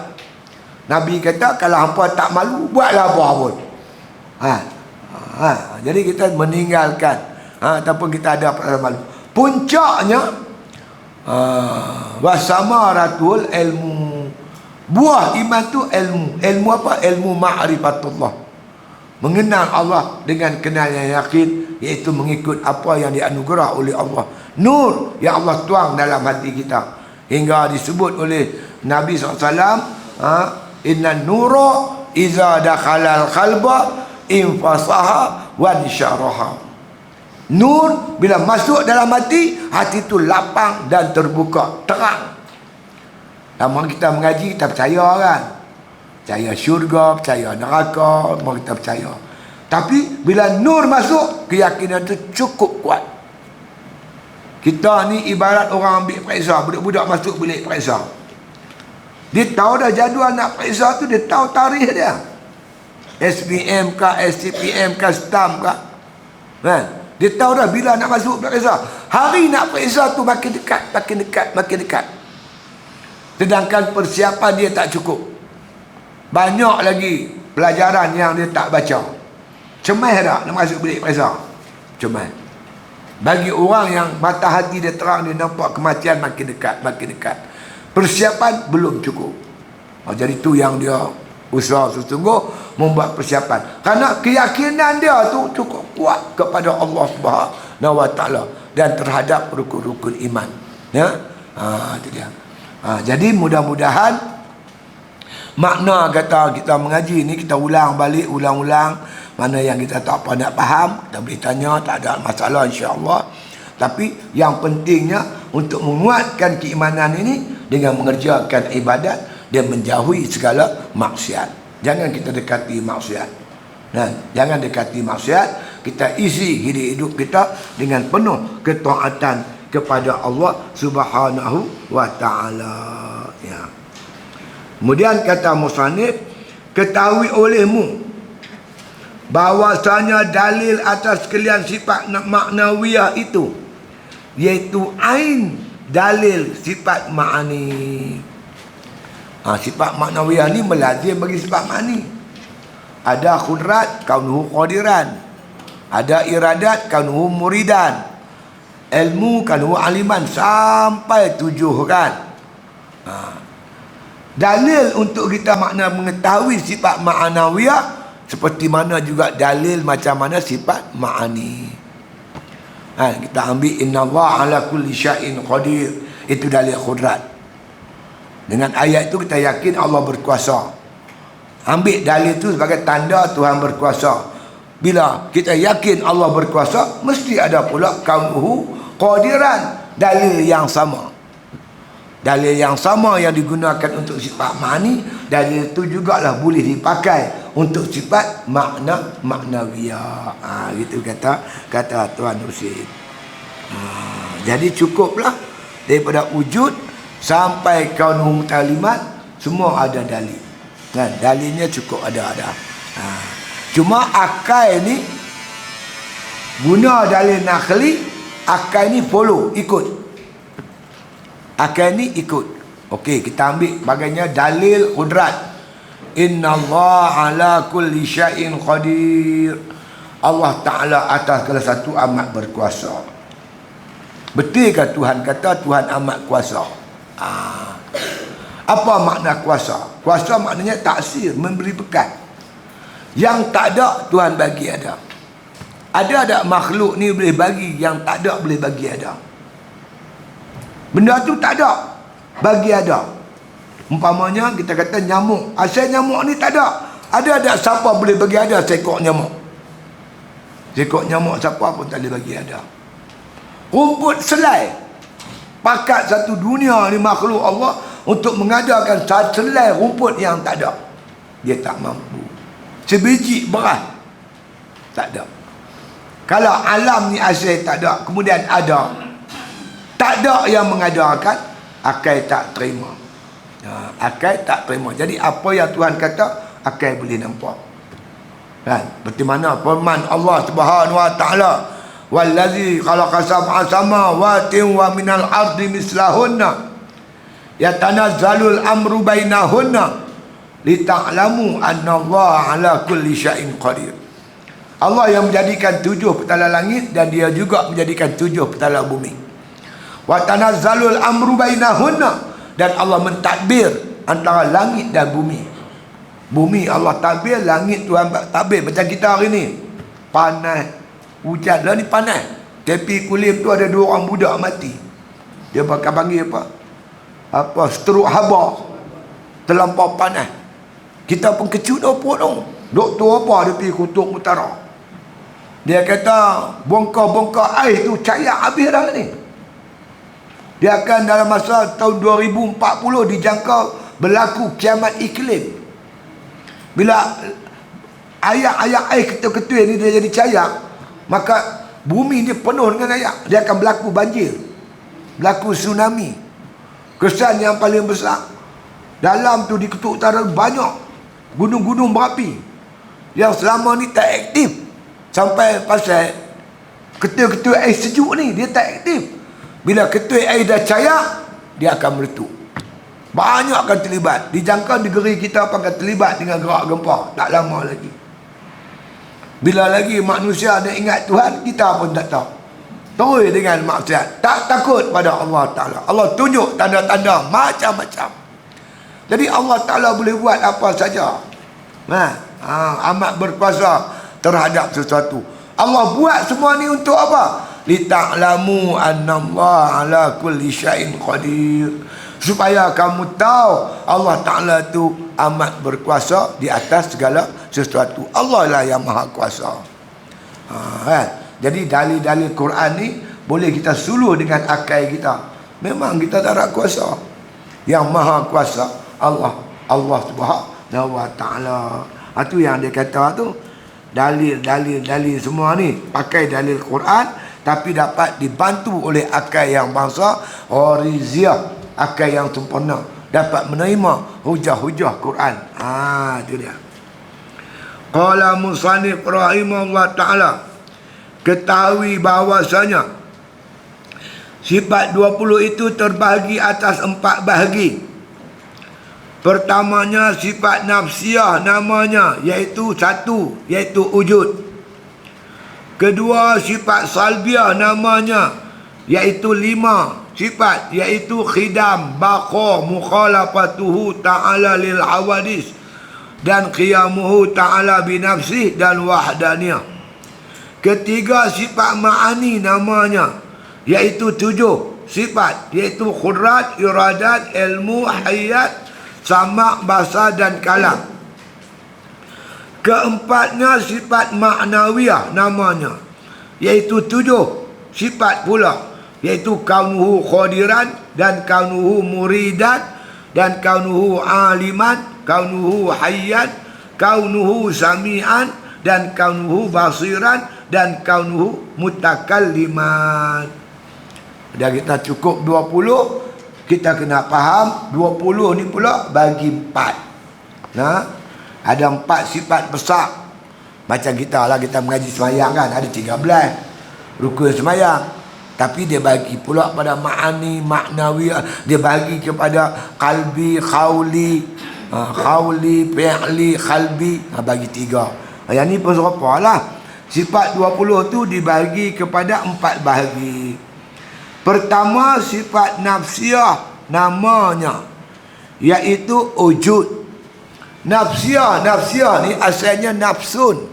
Nabi kata kalau hampa tak malu, buatlah apa pun. Jadi kita meninggalkan ataupun kita ada perasaan malu. Puncaknya wasamaratul ilmu. Buah iman tu ilmu. Ilmu apa? Ilmu ma'rifatullah. Mengenal Allah dengan kenal yang yakin, iaitu mengikut apa yang dianugerah oleh Allah. Nur yang Allah tuang dalam hati kita. Hingga disebut oleh Nabi SAW, inna nura iza dakhalal qalba infasaha wa nisyaraha. Nur bila masuk dalam hati, hati itu lapang dan terbuka, terang. Lama kita mengaji, kita percaya kan, percaya syurga, percaya neraka, semua kita percaya. Tapi bila nur masuk, keyakinan itu cukup kuat. Kita ni ibarat orang ambil periksa, budak-budak masuk bilik periksa, dia tahu dah jadual nak periksa tu, dia tahu tarikh dia, SPM ke, SCPM ke, stamp ke, kan? Dia tahu dah bila nak masuk periksa. Hari nak periksa tu makin dekat, makin dekat, makin dekat. Sedangkan persiapan dia tak cukup. Banyak lagi pelajaran yang dia tak baca. Cemas tak nak masuk bilik periksa? Cemas. Bagi orang yang mata hati dia terang, dia nampak kematian makin dekat, makin dekat. Persiapan belum cukup. Jadi tu yang dia usaha sesungguh membuat persiapan. Karena keyakinan dia tu cukup kuat kepada Allah Subhanahu Wa Taala dan terhadap rukun-rukun iman. Ya, itu dia. Jadi mudah-mudahan makna kata kita mengaji ni kita ulang balik, ulang-ulang. Mana yang kita tak apa nak faham, kita boleh tanya, tak ada masalah insya-Allah. Tapi yang pentingnya untuk menguatkan keimanan ini dengan mengerjakan ibadat dan menjauhi segala maksiat. Jangan kita dekati maksiat. Jangan dekati maksiat. Kita isi hidup kita dengan penuh ketaatan kepada Allah Subhanahu Wa Taala. Ya. Kemudian kata musannif, ketahui olehmu bahwasanya dalil atas sekalian sifat maknawiyah itu, iaitu ain dalil sifat ma'ani. Sifat maknawiyah ni melazim bagi sifat ma'ani. Ada khudrat, kaunuhu qadiran. Ada iradat, kaunuhu muridan. Ilmu, kaunuhu aliman, sampai 7 kan. Dalil untuk kita makna mengetahui sifat ma'nawiyah Seperti mana juga dalil macam mana sifat ma'ani. Kita ambil innallaha ala kulli syai'in qadir. Itu dalil qudrat. Dengan ayat itu kita yakin Allah berkuasa. Ambil dalil itu sebagai tanda Tuhan berkuasa. Bila kita yakin Allah berkuasa, mesti ada pula kaunuhu qadiran. Dalil yang sama. Dalil yang sama yang digunakan untuk sifat ma'ani, dalil itu jugalah boleh dipakai untuk sifat maknawiyah. Gitu kata Tuan Husin. Jadi cukuplah daripada wujud sampai kaunul mutalimat, semua ada dalil. Dalilnya cukup ada. Cuma akal ni guna dalil nakli, akal ni follow, ikut. Akal ni ikut. Okey, kita ambil bagainya dalil qudrat. Innallaha ala kulli syai'in qadir. Allah Ta'ala atas segala satu amat berkuasa. Betulkah Tuhan kata Tuhan amat kuasa? Apa makna kuasa? Kuasa maknanya taksir, memberi berkat. Yang tak ada, Tuhan bagi ada. Ada tak makhluk ni boleh bagi, yang tak ada boleh bagi ada? Benda tu tak ada, bagi ada. Umpamanya kita kata nyamuk, asal nyamuk ni tak ada. Ada tak siapa boleh bagi ada seekor nyamuk? Seekor nyamuk siapa pun tak boleh bagi ada. Rumput selai, pakat satu dunia ni makhluk Allah untuk mengadakan selai rumput yang tak ada. Dia tak mampu. Sebiji beras tak ada. Kalau alam ni asal tak ada, kemudian ada, tak ada yang mengadakan, akal tak terima. Akal tak terima. Jadi apa yang Tuhan kata, akal boleh nampak. Seperti mana firman Allah Subhanahu wa taala, wallazi khalaqa sab'a samawati wa minal ardi mislahunna yatanazzalul amru bainahunna lita'lamu annallaha ala kulli syai'in qadir. Allah yang menjadikan 7 petala langit dan dia juga menjadikan 7 petala bumi. Wa tanazzalul amru bainahunna, dan Allah mentadbir antara langit dan bumi. Bumi Allah tadbir, langit Tuhan tadbir. Macam kita hari ni panas, hujan. Lah ni panas, tepi kulim tu ada 2 orang budak mati. Dia bakal panggil apa stroke haba, terlampau panas. Kita pun kecut apa tu, doktor apa dia pergi kutub utara, dia kata bongkar air tu cair habis dah ni. Dia akan dalam masa tahun 2040 dijangka berlaku kiamat iklim. Bila air ketul-ketul ni dia jadi cair, maka bumi ni penuh dengan air. Dia akan berlaku banjir, berlaku tsunami. Kesan yang paling besar, dalam tu di kutub utara banyak gunung-gunung berapi yang selama ni tak aktif. Sampai pasal ketul-ketul air sejuk ni dia tak aktif. Bila ketul air dah cair, dia akan meletup. Banyak akan terlibat. Dijangka negeri kita akan terlibat dengan gerak gempa tak lama lagi. Bila lagi manusia ada ingat Tuhan, kita pun tak tahu. Terus dengan maksiat, tak takut pada Allah Ta'ala. Allah tunjuk tanda-tanda macam-macam. Jadi Allah Ta'ala boleh buat apa saja. Amat berkuasa terhadap sesuatu. Allah buat semua ni untuk apa? Lita'lamu annallaha ala kulli syai'in qadir. Supaya kamu tahu Allah Ta'ala tu amat berkuasa di atas segala sesuatu. Allah lah yang maha kuasa. Jadi dalil-dalil Quran ni boleh kita suluh dengan akal kita. Memang kita tak ada kuasa. Yang maha kuasa Allah Subhanahu wa ta'ala. Itu yang dia kata tu, dalil semua ni pakai dalil Quran, tapi dapat dibantu oleh akal yang bangsa Horiziyah, akal yang sempurna, dapat menerima hujah-hujah Quran. Itu dia. Qala musannif rahimahullah ta'ala, ketahui bahawasanya sifat 20 itu terbahagi atas 4 bahagi. Pertamanya sifat nafsiyah namanya, iaitu 1, iaitu wujud. Kedua sifat salbiah namanya, iaitu 5 sifat, iaitu khidam, baqa, mukhalafatuhu ta'ala lil awadis, dan qiyamuhu ta'ala binafsih dan wahdaniyah. Ketiga sifat ma'ani namanya, iaitu 7 sifat, iaitu khudrat, iradat, ilmu, hayat, sama', basar dan kalam. Keempatnya sifat ma'nawiyah namanya, iaitu 7 sifat pula, iaitu kaunuhu khadiran dan kaunuhu muridan dan kaunuhu aliman, kaunuhu hayyan, kaunuhu sami'an dan kaunuhu basiran dan kaunuhu mutakalliman. Dah kita cukup 20, kita kena faham 20 ni pula bagi 4. Nah, ada 4 sifat besar. Macam kita lah, kita mengaji semayang kan, ada 13 rukun semayang. Tapi dia bagi pula pada ma'ani, ma'nawiyah. Dia bagi kepada qalbi, khawli, fi'li, khalbi. Bagi 3. Yang ni pun serupa lah. Sifat 20 tu dibagi kepada 4 bahagi. Pertama sifat nafsiyah namanya, iaitu wujud. Nafsiyah ni asalnya nafsun.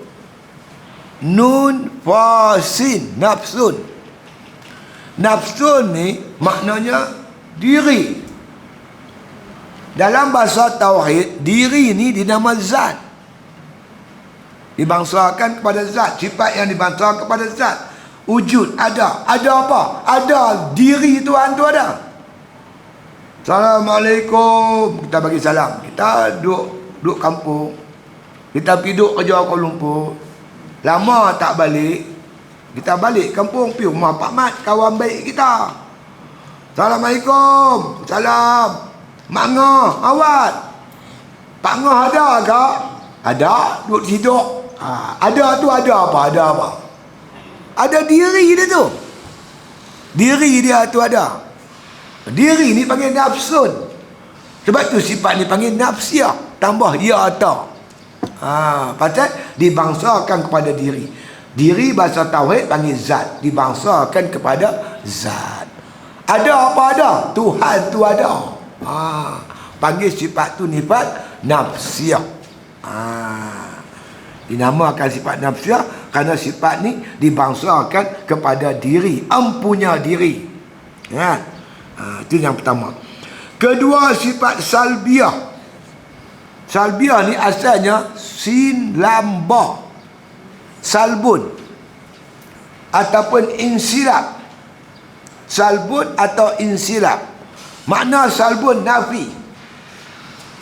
Nun fasin, nafsun. Nafsun ni maknanya diri. Dalam bahasa tauhid, diri ni dinama zat. Dibangsakan kepada zat. Sifat yang dibangsakan kepada zat. Wujud, ada. Ada apa? Ada diri Tuhan tu ada. Assalamualaikum. Kita bagi salam. Kita duduk kampung. Kita pergi duduk kerja Kuala Lumpur. Lama tak balik. Kita balik kampung, pergi rumah Pak Mat, kawan baik kita. Assalamualaikum. Salam. Mak Ngah, awat. Pak Ngah ada ke? Ada, duduk tidur. Ada tu ada apa? Ada apa? Ada diri dia tu. Diri dia tu ada. Diri ni panggil nafsun. Sebab tu sifat ni panggil nafsiyah. Tambah ya atau. Pasal dibangsakan kepada diri. Diri bahasa tauhid panggil zat. Dibangsakan kepada zat. Ada apa ada? Tuhan tu ada. Panggil sifat tu sifat nafsiyah. Dinamakan sifat nafsiyah kerana sifat ni dibangsakan kepada diri. Empunya diri. Itu yang pertama. Kedua sifat salbiyah. Salbiyah ni asalnya sin lam ba. Salbun ataupun insilab. Salbun atau insilab. Makna salbun nafi.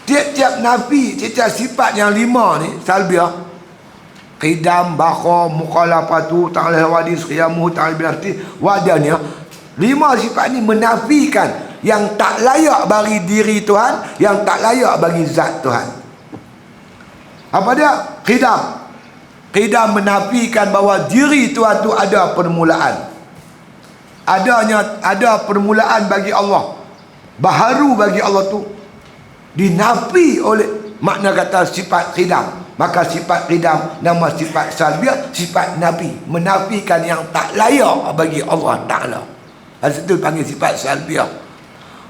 Tiap-tiap nafi, tiap sifat yang 5 ni salbiyah. Qidam, baqa, mukhalafatu, ta'ala wadis, qiyamuhu, ta'ala binafsi, wadaniyah. 5 sifat ni menafikan yang tak layak bagi diri Tuhan, yang tak layak bagi zat Tuhan. Apa dia? Qidam. Qidam menafikan bahawa diri Tuhan tu ada permulaan. Ada permulaan bagi Allah. Baharu bagi Allah tu dinafi oleh makna kata sifat qidam. Maka sifat qidam nama sifat salbiyah, sifat nafi, menafikan yang tak layak bagi Allah Ta'ala. Itu panggil sifat salbiyah.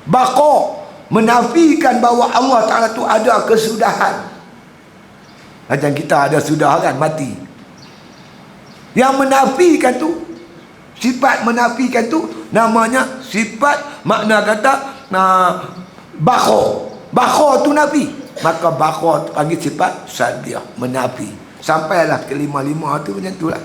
Baqa, menafikan bahawa Allah Ta'ala tu ada kesudahan. Macam kita ada sudah kan, mati. Yang menafikan tu, sifat menafikan tu namanya sifat, makna kata baqa. Baqa tu nafi. Maka baqa panggil sifat salbiyah, menafi. Sampailah ke 5 tu macam tu lah.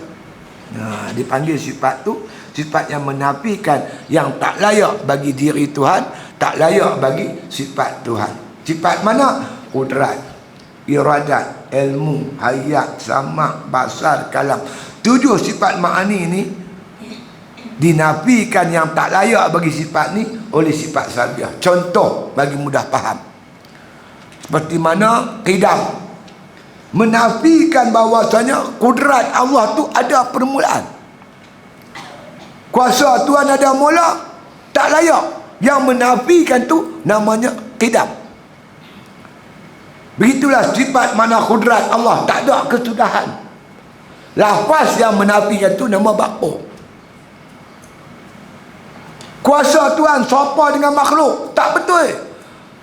Dipanggil sifat tu sifat yang menafikan yang tak layak bagi diri Tuhan, tak layak bagi sifat Tuhan. Sifat mana? Qudrat, iradat, ilmu, hayat, sama', basar, kalam. 7 sifat ma'ani ni dinafikan yang tak layak bagi sifat ni oleh sifat salbiyah. Contoh bagi mudah faham. Seperti mana qidam, menafikan bahawasanya kudrat Allah tu ada permulaan. Kuasa Tuhan ada mula, tak layak. Yang menafikan tu namanya qidam. Begitulah sifat mana kudrat Allah, tak ada kesudahan. Lafaz yang menafikan tu nama baqa. Kuasa Tuhan sapa dengan makhluk, tak betul.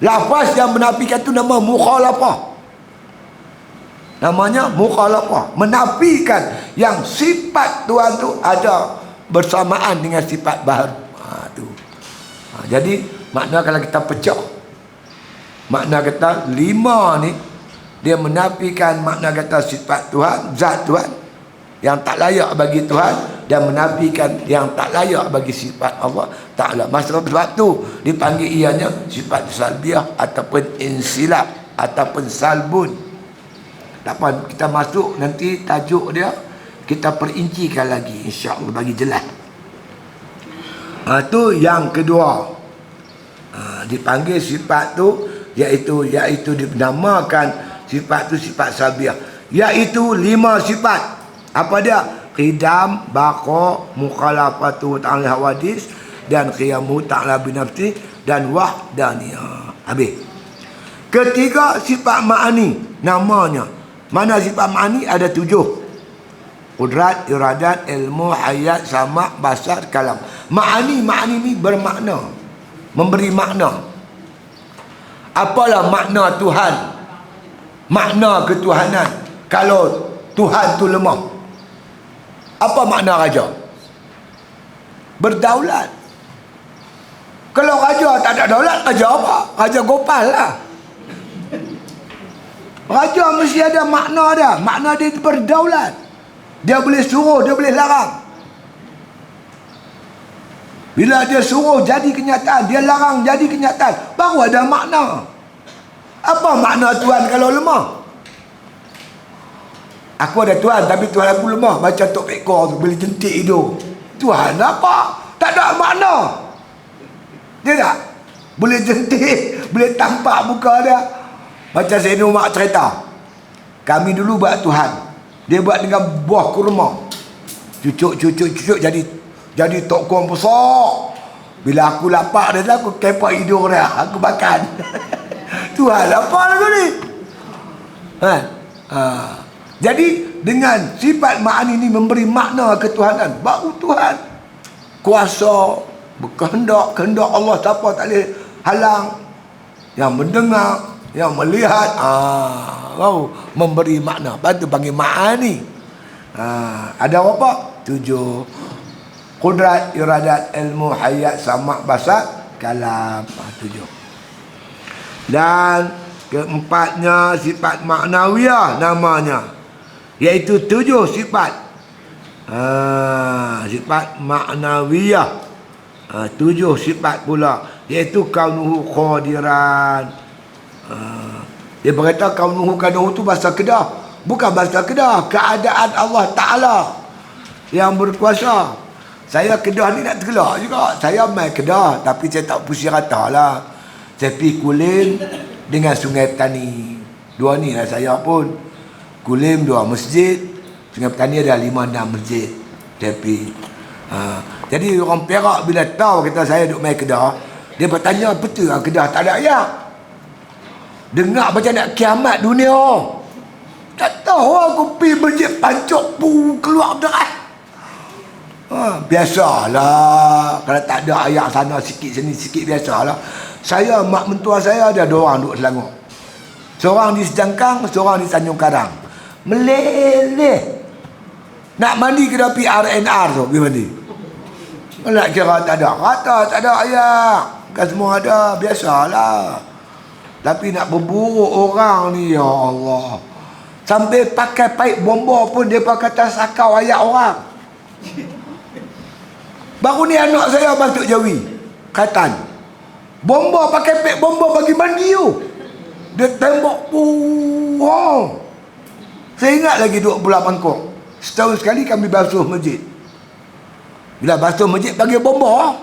Lafaz yang menafikan tu nama mukhalafah. Namanya mukhalafah, menafikan yang sifat Tuhan tu ada bersamaan dengan sifat baharu. Jadi makna kalau kita pecah, makna kata 5 ni, dia menafikan makna kata sifat Tuhan, zat Tuhan yang tak layak bagi Tuhan, dan menafikan yang tak layak bagi sifat Allah Ta'ala. Sebab tu dipanggil ianya sifat salbiah ataupun insilab ataupun salbun. Tak apa, kita masuk nanti tajuk dia kita perincikan lagi, insya-Allah bagi jelas. Tu yang kedua. Dipanggil sifat tu iaitu dinamakan sifat tu sifat salbiah, iaitu 5 sifat. Apa dia? Qidam, baqa, mukhalafatu ta'ala hawadis, dan qiyamu ta'ala binafsi, dan wahdaniyah. Habis. Ketiga sifat ma'ani, namanya. Mana sifat ma'ani? Ada 7. Qudrat, iradat, ilmu, hayat, sama', basar, kalam. Ma'ani ni bermakna, memberi makna. Apalah makna Tuhan, makna ketuhanan? Kalau Tuhan tu lemah, apa makna raja? Berdaulat. Kalau raja tak ada daulat, raja apa? Raja Gopal lah. Raja mesti ada makna dia. Makna dia berdaulat. Dia boleh suruh, dia boleh larang. Bila dia suruh jadi kenyataan, dia larang jadi kenyataan, baru ada makna. Apa makna Tuhan kalau lemah? Aku ada Tuhan, tapi Tuhan aku lemah. Macam Tok Pekor tu, boleh jentik hidung. Tuhan apa? Tak ada makna. Dia tak? Boleh jentik, boleh tampak muka dia. Macam Sayyidina Umar cerita, kami dulu buat Tuhan, dia buat dengan buah kurma. Cucuk jadi tok kuang besar. Bila aku lapar dia, aku kepak hidung dia, aku makan. Tuhan apa lagu ni? Jadi dengan sifat ma'ani ni memberi makna ketuhanan, baru Tuhan kuasa berkehendak, kehendak Allah siapa tak boleh halang. Yang mendengar, yang melihat, baru memberi makna. Lepas tu panggil ma'ani. Ada apa? 7. Qudrat, iradat, ilmu, hayat, sama', basar, kalam. 7. Dan keempatnya sifat maknawiyah namanya, iaitu 7 sifat. Sifat maknawiyah, 7 sifat pula, iaitu kaunuhu qadiran. Dia berkata kaunuhu tu bahasa Kedah. Bukan bahasa Kedah, keadaan Allah Ta'ala yang berkuasa. Saya Kedah ni nak tergelak juga. Saya main Kedah, tapi saya tak pusing rata lah. Saya pergi Kulim dengan Sungai Petani. 2 ni lah saya pun. Kulim 2 masjid, Sungai Petani ada 5-6 masjid. Saya pergi. Jadi orang Perak bila tahu kita saya duduk main Kedah, dia bertanya, betul lah Kedah tak ada ayat? Dengar macam nak kiamat dunia. Tak tahu aku pergi masjid Pancuk pun keluar berdarah. Biasalah, kalau tak ada ayat sana sikit sini sikit, biasalah. Saya, mak mentua saya ada 2 orang duduk Selangor. Seorang di Sejangkang, seorang di Tanjung Karang. Meleleh. Nak mandi kena pergi RNR tu, pergi mandi. Nak kira tak ada kata, tak ada ayat. Kan semua ada, biasalah. Tapi nak berburuk orang ni, ya Allah. Sampai pakai paip bomba pun dia pakai atas sakau ayat orang. Baru ni anak saya masuk Jawi, Katan. Bomba, pakai paip bomba bagi mandi tu. Dia tembak. Saya ingat lagi duduk Pulau Mangkok. Setahun sekali kami basuh masjid. Bila basuh masjid panggil bomba.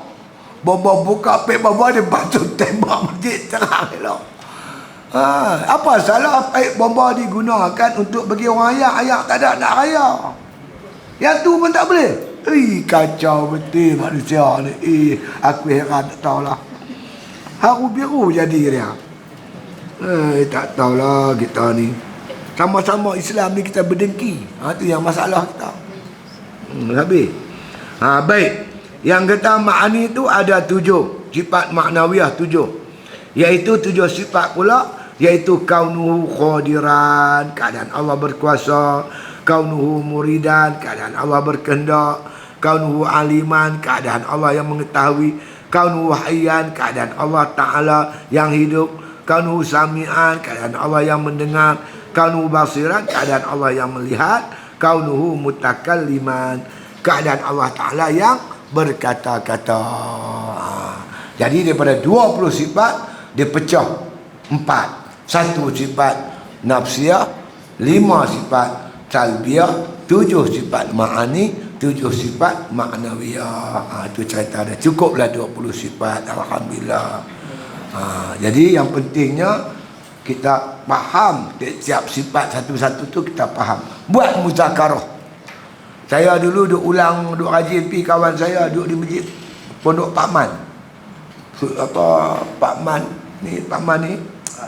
Bomba buka paip bomba, dia basuh tembak masjid terang elok. Apa salah paip bomba digunakan untuk bagi orang ayat tak ada nak raya. Yang tu pun tak boleh. Kacau betul manusia ni. Aku heran tak tahulah. Haru biru jadi dia. Tak tahulah kita ni. Sama-sama Islam ni kita berdengki. Tu yang masalah kita. Habis. Baik. Yang kata ma'ani tu ada 7. Sifat maknawiyah 7. Iaitu 7 sifat pula iaitu kaunuhu qadiran, keadaan Allah berkuasa, kaunuhu muridan, keadaan Allah berkehendak, kaunuhu aliman, keadaan Allah yang mengetahui, kaunuhu hayyan, keadaan Allah Ta'ala yang hidup, kaunuhu sami'an, keadaan Allah yang mendengar, kaunuhu basiran, keadaan Allah yang melihat, kaunuhu mutakalliman, keadaan Allah Ta'ala yang berkata-kata. Jadi daripada 20 sifat dia pecah 4. 1 sifat nafsiyah, 5 sifat salbiyah, 7 sifat ma'ani, 7 sifat ma'nawiyah. Itu cerita dah. Cukuplah 20 sifat, alhamdulillah. Jadi yang pentingnya kita faham setiap sifat satu-satu tu, kita faham. Buat muzakarah. Saya dulu duk ulang, duk rajin pi kawan saya duk di masjid Pondok Pak Man. Pak Man ni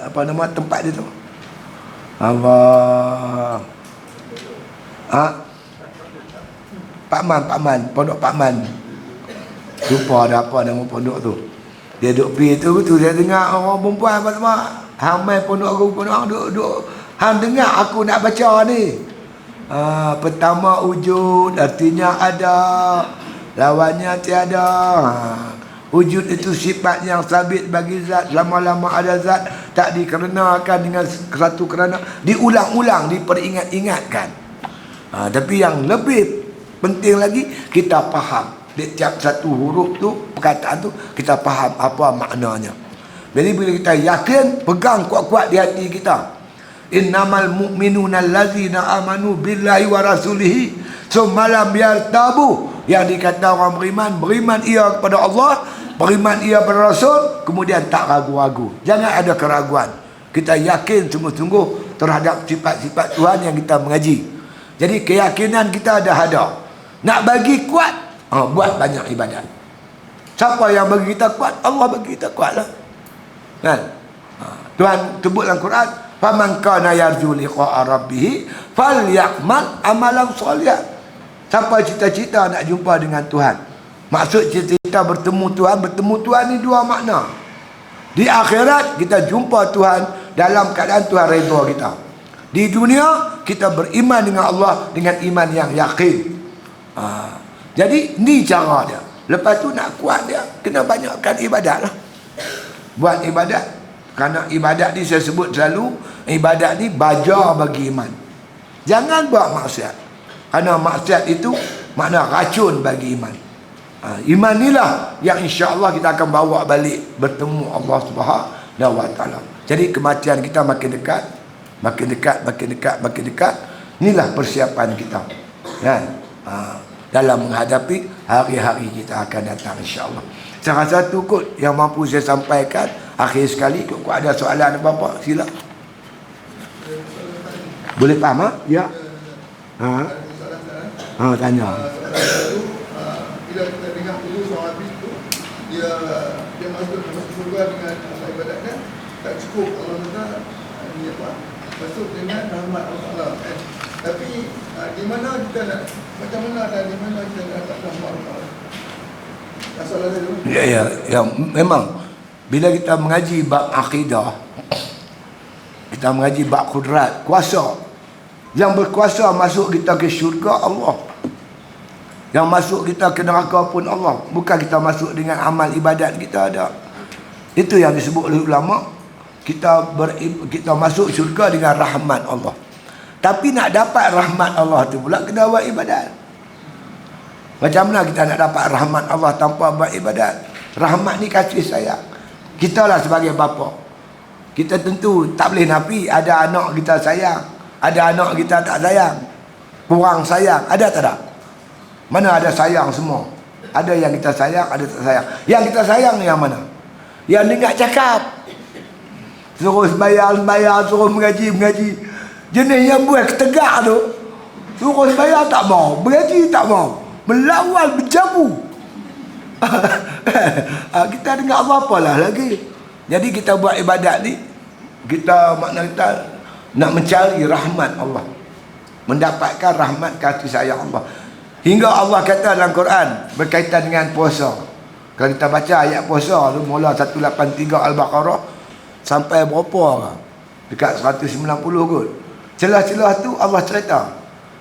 apa nama tempat dia tu? Allah. Pak Man, Pondok Pak Man. Lupa ada apa nama pondok tu. Dia duk pi tu saya dengar orang perempuan apa semua. Hamai pondok duk hang dengar aku nak baca ni. Pertama wujud artinya ada, lawannya tiada. Wujud itu sifat yang sabit bagi zat, lama-lama ada zat, tak dikerenakan dengan satu kerana, diulang-ulang, diperingat-ingatkan. Tapi yang lebih penting lagi, kita faham setiap satu huruf tu, perkataan tu, kita faham apa maknanya. Jadi bila kita yakin, pegang kuat-kuat di hati kita, innamal mu'minuna allazina amanu billahi wa rasulihi summa lam yartabu. Yang dikata orang beriman ia kepada Allah, beriman ia kepada Rasul, kemudian tak ragu-ragu. Jangan ada keraguan. Kita yakin sungguh-sungguh terhadap sifat-sifat Tuhan yang kita mengaji. Jadi keyakinan kita ada. Nak bagi kuat, buat banyak ibadat. Siapa yang bagi kita kuat? Allah bagi kita kuat lah. Kan? Tuhan sebut dalam Quran, faman kana yarju liqa'a rabbih falyamal amalan shalihan. Siapa cita-cita nak jumpa dengan Tuhan? Maksud cita-cita bertemu Tuhan ni dua makna. Di akhirat kita jumpa Tuhan dalam keadaan Tuhan redha kita. Di dunia kita beriman dengan Allah dengan iman yang yakin. Jadi ni cara dia. Lepas tu nak kuat dia, kena banyakkan ibadat lah. Buat ibadat. Kerana ibadat ni saya sebut selalu, ibadat ni baja bagi iman. Jangan buat maksiat. Kerana maksiat itu makna racun bagi iman. Iman inilah yang insya-Allah kita akan bawa balik bertemu Allah Subhanahu wa taala. Jadi kematian kita makin dekat, makin dekat. Inilah persiapan kita. Kan? Dalam menghadapi hari-hari kita akan datang insya-Allah. Salah satu kot yang mampu saya sampaikan akhir sekali, kok ada soalan apa-apa sila. Boleh faham? Ya. Tanya. Bila kita dengar dulu soal habis tu, dia masuk surga dengan ibadat kan, tak cukup Allah Taala ni apa? Masuk dengan rahmat Allah Taala kan. Tapi di mana kita nak, macam mana dan di mana kita nak dapat rahmat Allah Taala? Soalan saya dulu. Ya, memang bila kita mengaji bab akidah, kita mengaji bab kudrat, kuasa. Yang berkuasa masuk kita ke syurga Allah. Yang masuk kita ke neraka pun Allah. Bukan kita masuk dengan amal ibadat kita ada. Itu yang disebut oleh ulama, kita masuk syurga dengan rahmat Allah. Tapi nak dapat rahmat Allah tu pula kena buat ibadat. Macam mana kita nak dapat rahmat Allah tanpa buat ibadat? Rahmat ni kasih sayang. Kita lah sebagai bapa, kita tentu tak boleh nafi ada anak kita sayang, ada anak kita tak sayang, kurang sayang. Ada tak ada? Mana ada sayang semua? Ada yang kita sayang, ada tak sayang. Yang kita sayang yang mana? Yang dengar cakap, suruh sembayang, suruh mengaji. Jenis yang buat ketegak tu, suruh sembayang tak mau, mengaji tak mau, melawan, berjamu. Kita dengar Allah apalah lagi. Jadi kita buat ibadat ni, kita makna kita nak mencari rahmat Allah, mendapatkan rahmat kasih sayang Allah. Hingga Allah kata dalam Quran berkaitan dengan puasa. Kalau kita baca ayat puasa tu mula 183 Al-Baqarah sampai berapa? dekat 190 kot. Celah-celah tu Allah cerita,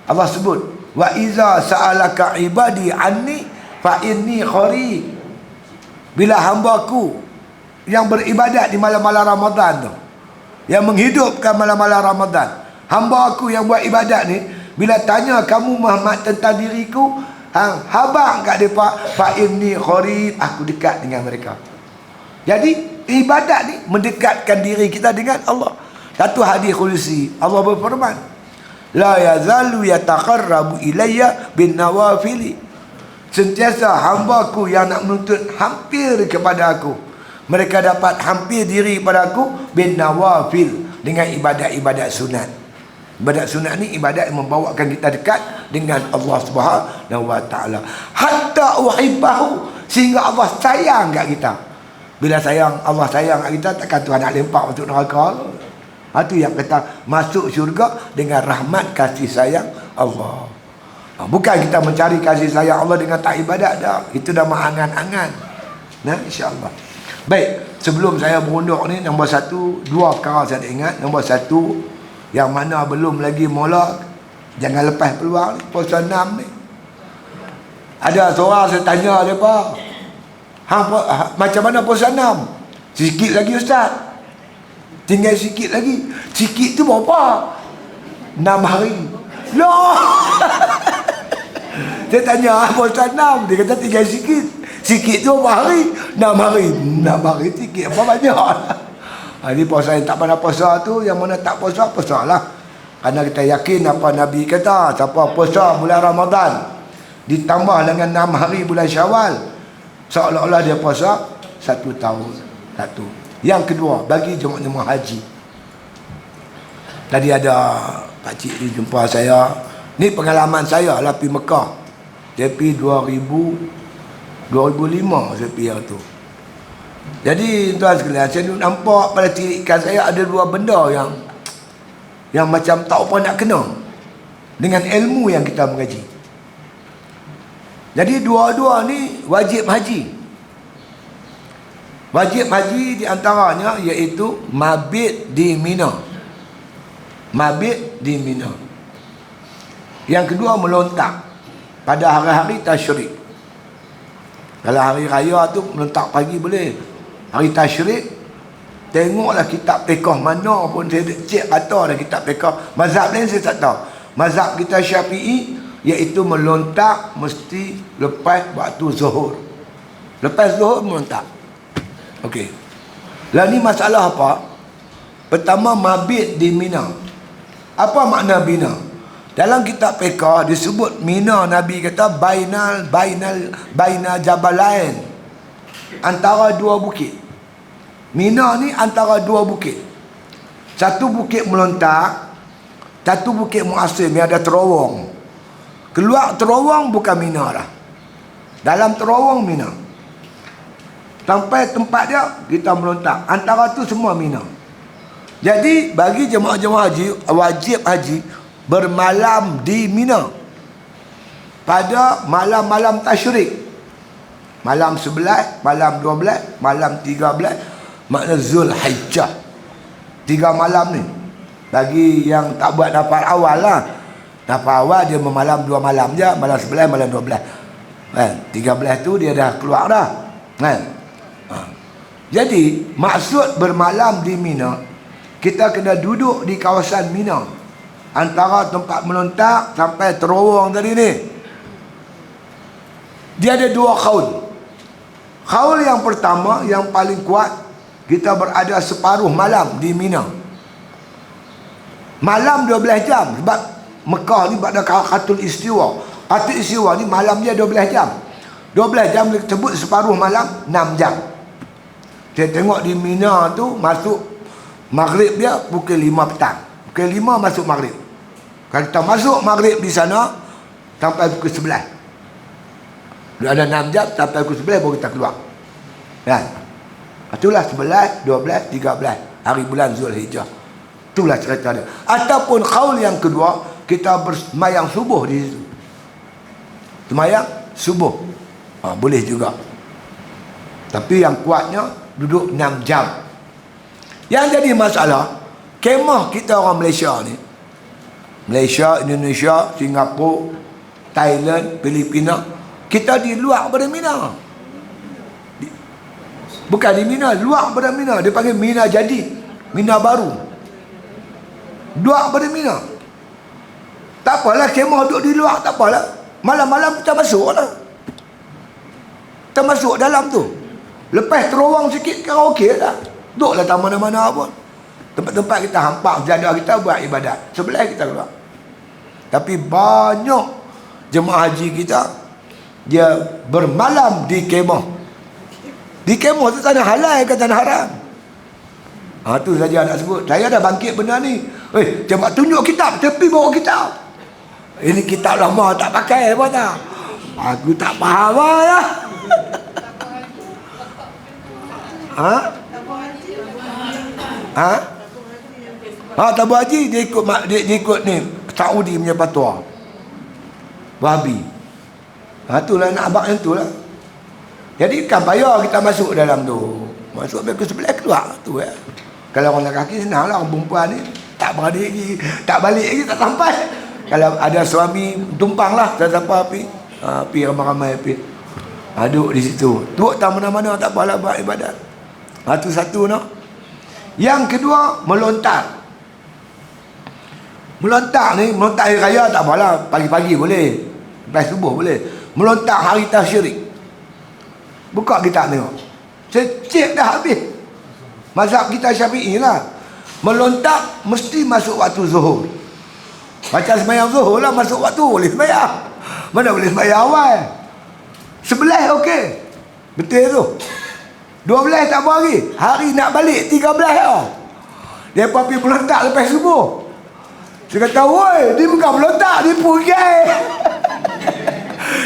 Allah sebut, wa iza sa'alaka ibadi anni fa inni qarib. Bila hamba-Ku yang beribadat di malam-malam Ramadan tu, yang menghidupkan malam-malam Ramadan, hamba-Ku yang buat ibadat ni, bila tanya kamu Muhammad tentang diriku, habang kat depa, fa inni qarib, aku dekat dengan mereka. Jadi ibadat ni mendekatkan diri kita dengan Allah. Satu hadis qudsi, Allah berfirman, la yazalu yataqarrabu ilayya bin nawafili. Sentiasa hamba-Ku yang nak menuntut hampir kepada aku, mereka dapat hampir diri kepada aku bin nawafil, dengan ibadat-ibadat sunat. Ibadat sunat ni ibadat yang membawakan kita dekat dengan Allah Subhanahu wa taala. Hatta uhibbahu, sehingga Allah sayang kat kita. Bila Allah sayang kat kita, takkan Tuhan nak lempak masuk neraka. Itu yang kata masuk syurga dengan rahmat kasih sayang Allah. Bukan kita mencari kasih sayang Allah dengan tak ibadat dah. Itu dah angan-angan. Nah, insya-Allah. Baik, sebelum saya berunduk ni, nombor 1, 2 perkara saya nak ingat. Nombor 1, yang mana belum lagi mula, jangan lepas peluang ni, puasa 6 ni. Ada seorang saya tanya depa, macam mana puasa 6? Sikit lagi Ustaz. Tinggal sikit lagi. Sikit tu berapa? 6 hari. Loh. Saya tanya, puasa 6? Dia kata tinggal sikit. Sikit tu berapa hari? 6 hari. 6 hari sikit apa banyak? Ini puasa yang tak pernah puasa tu, yang mana tak puasa, puasa lah. Kerana kita yakin apa Nabi kata, siapa puasa bulan Ramadan ditambah dengan 6 hari bulan Syawal, seolah-olah dia puasa 1 tahun. Satu. Yang kedua, bagi jemaah haji. Tadi ada pakcik ni jumpa saya. Ni pengalaman saya lah pergi Mekah. Dia pergi 2005 saya pergi tu. Jadi tuan sekalian, saya nampak pada tirikan saya ada 2 benda yang macam tak apa nak kena dengan ilmu yang kita mengaji. Jadi dua-dua ni wajib haji. Wajib haji di antaranya iaitu mabit di Mina. Mabit di Mina. Yang kedua, melontak pada hari-hari tasyrik. Kalau hari raya tu melontak pagi boleh. Hari tasyrik, tengoklah kitab fiqh mana pun, saya cek kata ada kitab fiqh. Mazhab lain saya tak tahu. Mazhab kita Syafi'i iaitu melontak mesti lepas waktu zuhur. Lepas zuhur melontak. Okey. Lah ni masalah apa? Pertama, mabit di Mina. Apa makna Mina? Dalam kitab fiqh disebut Mina, Nabi kata baina jabalain, antara 2 bukit. Mina ni antara 2 bukit. Satu bukit melontak, satu bukit muasim yang ada terowong. Keluar terowong bukan Mina dah. Dalam terowong Mina. Sampai tempat dia kita melontak. Antara tu semua Mina. Jadi bagi jemaah-jemaah haji, wajib haji bermalam di Mina pada malam-malam tasyrik. Malam 11, malam 12, malam 13, makna Zulhijjah. 3 malam ni. Bagi yang tak buat nafar awal lah. Nafar awal dia memalam 2 malam je, malam 11, malam 12. Kan? 13 tu dia dah keluar dah. Kan? Jadi maksud bermalam di Mina, kita kena duduk di kawasan Mina, antara tempat melontak sampai terowong tadi ni. Dia ada 2 qaul. Qaul yang pertama, yang paling kuat, kita berada separuh malam di Mina. Malam 12 jam. Sebab Mekah ni pada Khatul Istiwa. Khatul Istiwa ni malam dia 12 jam. 12 jam disebut separuh malam, 6 jam. Saya tengok di Mina tu, masuk maghrib dia pukul 5 petang. Pukul 5 masuk maghrib. Kalau kita masuk maghrib di sana sampai pukul 11. Dia ada 6 jam, sampai pukul 11 baru kita keluar. Kan? Itulah 11, 12, 13 hari bulan Zulhijjah. Itulah cerita dia. Ataupun qaul yang kedua, kita bersemayang subuh di situ. Semayang subuh. Boleh juga. Tapi yang kuatnya duduk 6 jam. Yang jadi masalah, kemah kita orang Malaysia ni, Malaysia, Indonesia, Singapura, Thailand, Filipina, kita di luar pada Mina. Bukan di Mina, luar pada Mina. Dia panggil Mina Jadid, Mina baru, luar pada Mina. Tak apalah kemah duduk di luar, tak apalah. Malam-malam kita masuk lah, kita masuk dalam tu. Lepas terowong sikit karaoke dah, duduklah tak mana-mana pun. Tempat-tempat kita hampak jadah kita buat ibadat, sebelah kita keluar. Tapi banyak jemaah haji kita dia bermalam di kemah. Di kemah tu tanah halal ke tanah haram? Tu saja nak sebut. Saya dah bangkit benda ni. Cepat tunjuk kitab tepi bawa kitab. Ini kitab lama tak pakai apa tak? Aku tak faham lah. Tabung haji dia ikut ni Saudi punya fatwa Wahabi. Itulah nak abang yang tu lah. Jadi kan payah kita masuk dalam tu. Masuk sampai ke sebelah keluar tu ya. Kalau orang lelaki senang lah, orang perempuan ni tak beradik lagi, tak balik lagi, tak sampai. Kalau ada suami tumpang lah, tak sampai pi ramai-ramai pi. Duduk di situ. Duduk tak mana-mana, tak apalah buat ibadat. Itu satu no. Yang kedua, melontar. Melontar ni, melontar hari raya tak apalah, pagi-pagi boleh, lepas subuh boleh. Melontar hari tasyrik, buka kita tengok, saya cek dah habis. Mazhab kita Syafi'i lah, melontar mesti masuk waktu zuhur. Macam sembahyang zuhur lah, masuk waktu boleh sembahyang. Mana boleh sembahyang awal. 11 okey, betul tu. 12 tak apa lagi, hari nak balik 13 tau. Dia pergi melontar lepas subuh. Saya kata, woi, dia bukan melontar, dia pergi.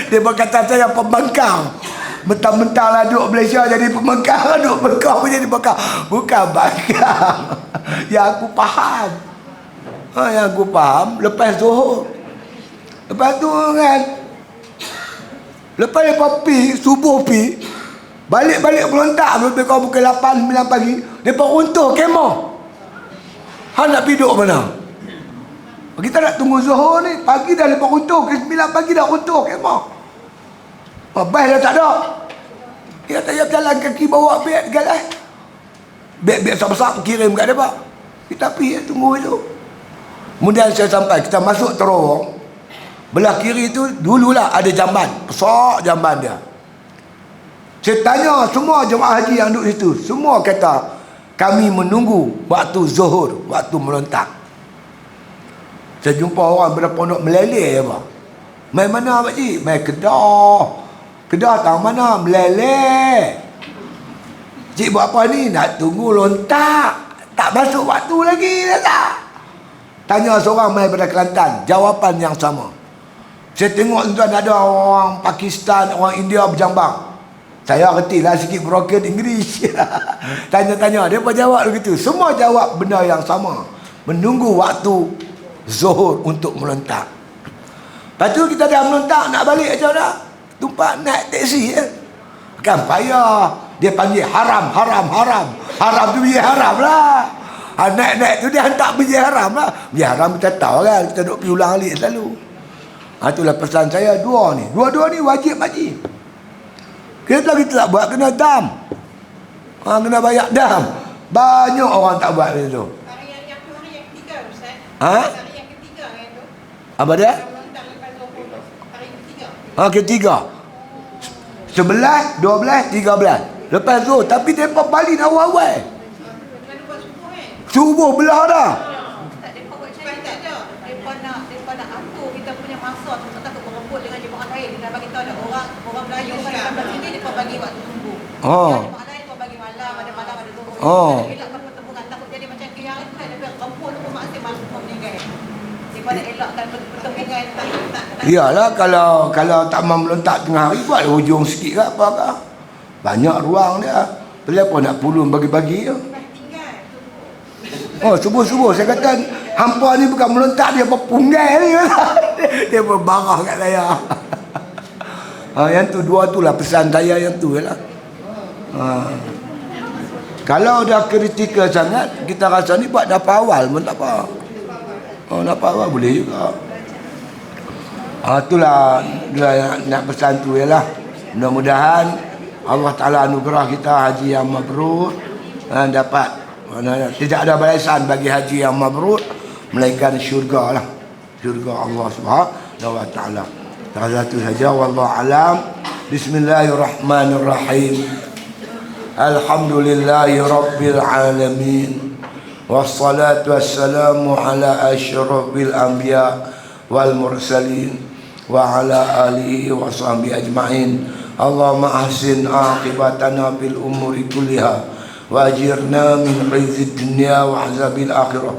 Dia berkata saya pembangkang. Mentang-mentang lah duduk Malaysia jadi pembangkang, duduk Mekah pun jadi pembangkang. Bukan bangkang. Yang aku faham, yang aku faham, lepas zuhur. Lepas tu kan, lepas dia pergi, subuh pergi, balik-balik melontar, lebih kurang pukul 8, 9 pagi, dia runtuh kemah. Nak pergi duduk mana? Kita nak tunggu zuhur ni, pagi dah lepas runtuh, ke 9 pagi dah runtuh kemah. Bas dah tak ada. Dia kata, ya berjalan kaki bawa beg galah. Beg-beg besar-besar kirim kat dia pak. Kita pergi tunggu itu. Kemudian saya sampai, kita masuk terowong. Belah kiri tu dululah ada jamban, besar jamban dia. Saya tanya semua jemaah haji yang duduk situ, semua kata kami menunggu waktu zuhur, waktu melontar. Saya jumpa orang berpondok meleleh apa. Main mana pak cik? Main Kedah. Kedah tahu mana? Meleleh. Cik buat apa ni? Nak tunggu lontar. Tak masuk waktu lagi dah tak? Tanya seorang main pada Kelantan, jawapan yang sama. Saya tengok tuan ada orang Pakistan, orang India berjambang. Saya reti lah sikit broken English. Tanya-tanya, dia pun jawab begitu. Semua jawab benda yang sama. Menunggu waktu zuhur untuk melontar. Lepas tu kita dah melontar, nak balik macam dah. Tumpah naik teksi ya. Kan payah. Dia panggil haram, haram, haram. Haram tu biji haram lah. Naik-naik tu dia hantar biji haram lah. Biji haram kita tahu kan, kita duduk pergi ulang alik selalu. Itulah pesan saya dua ni. Dua-dua ni wajib haji. Kita tak buat, kena dam. Kena bayar dam. Banyak orang tak buat macam tu. Hari yang ketiga Ustaz. Hari yang ketiga yang tu. Apa dia? Hari ketiga. 11, 12, 13. Lepas tu, tapi mereka balik awal-awal. Subuh belah dah. Tak, mereka buat macam ni tak ada. Mereka nak atur kita punya masa tu. Tak takut berebut dengan jemaah lain. Dia dah bagi tahu ada orang Melayu pada sampai sini, mereka bagi waktu subuh. Jemaah lain mereka bagi malam, ada malam, ada zuhur. Elakkan pertemuan. Takut jadi macam yang itu kan. Dia remput tu maksud masuk meninggal. Daripada elakkan pertemuan. Iyalah, kalau tak mau melontak tengah hari, buat hujung sikit ke apa ke. Banyak ruang dia. Kenapa nak pulun bagi-bagi je? Subuh-subuh saya kata hampa ni bukan melontak, dia berpunggai ni. Dia berbarah kat saya. Yang tu dua tu lah pesan saya, yang tu lah. Kalau dah kritikal sangat, kita rasa ni buat dapat awal pun tak apa. Oh, dapat awal boleh juga. Itulah nak pesan tu ialah mudah-mudahan Allah Ta'ala anugerah kita haji yang mabrur, dapat tidak ada balasan bagi haji yang mabrur melainkan syurga lah, syurga Allah Subhanahu wa Ta'ala. Satu saja, wallahu alam. Bismillahirrahmanirrahim. Alhamdulillahi rabbil alamin. Wassalatu wassalamu ala asyrafil anbiya wal mursalin wa ala alihi wa sahbihi ajma'in. Allahumma ahsin aqibatana fil umuri kulliha wa ajirna min khizid dunya wa azabil akhirah.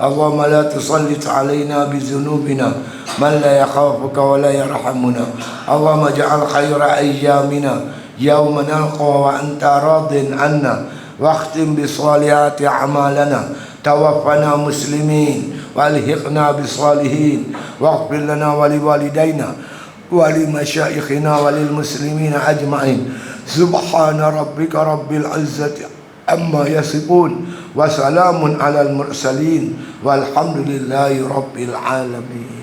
Allahumma la tusallit alaina bi dhunubina man la yakhafuka wa la yarhamuna. Allahumma ja'al khaira ayyamina yawma nalqa wa anta radin anna واختم بصالحات أعمالنا توفنا مسلمين والحقنا بالصالحين واغفر لنا ولوالدينا ولمشايخنا وللمسلمين أجمعين. سبحان ربك رب العزة عما يصفون وسلام على المرسلين والحمد لله رب العالمين.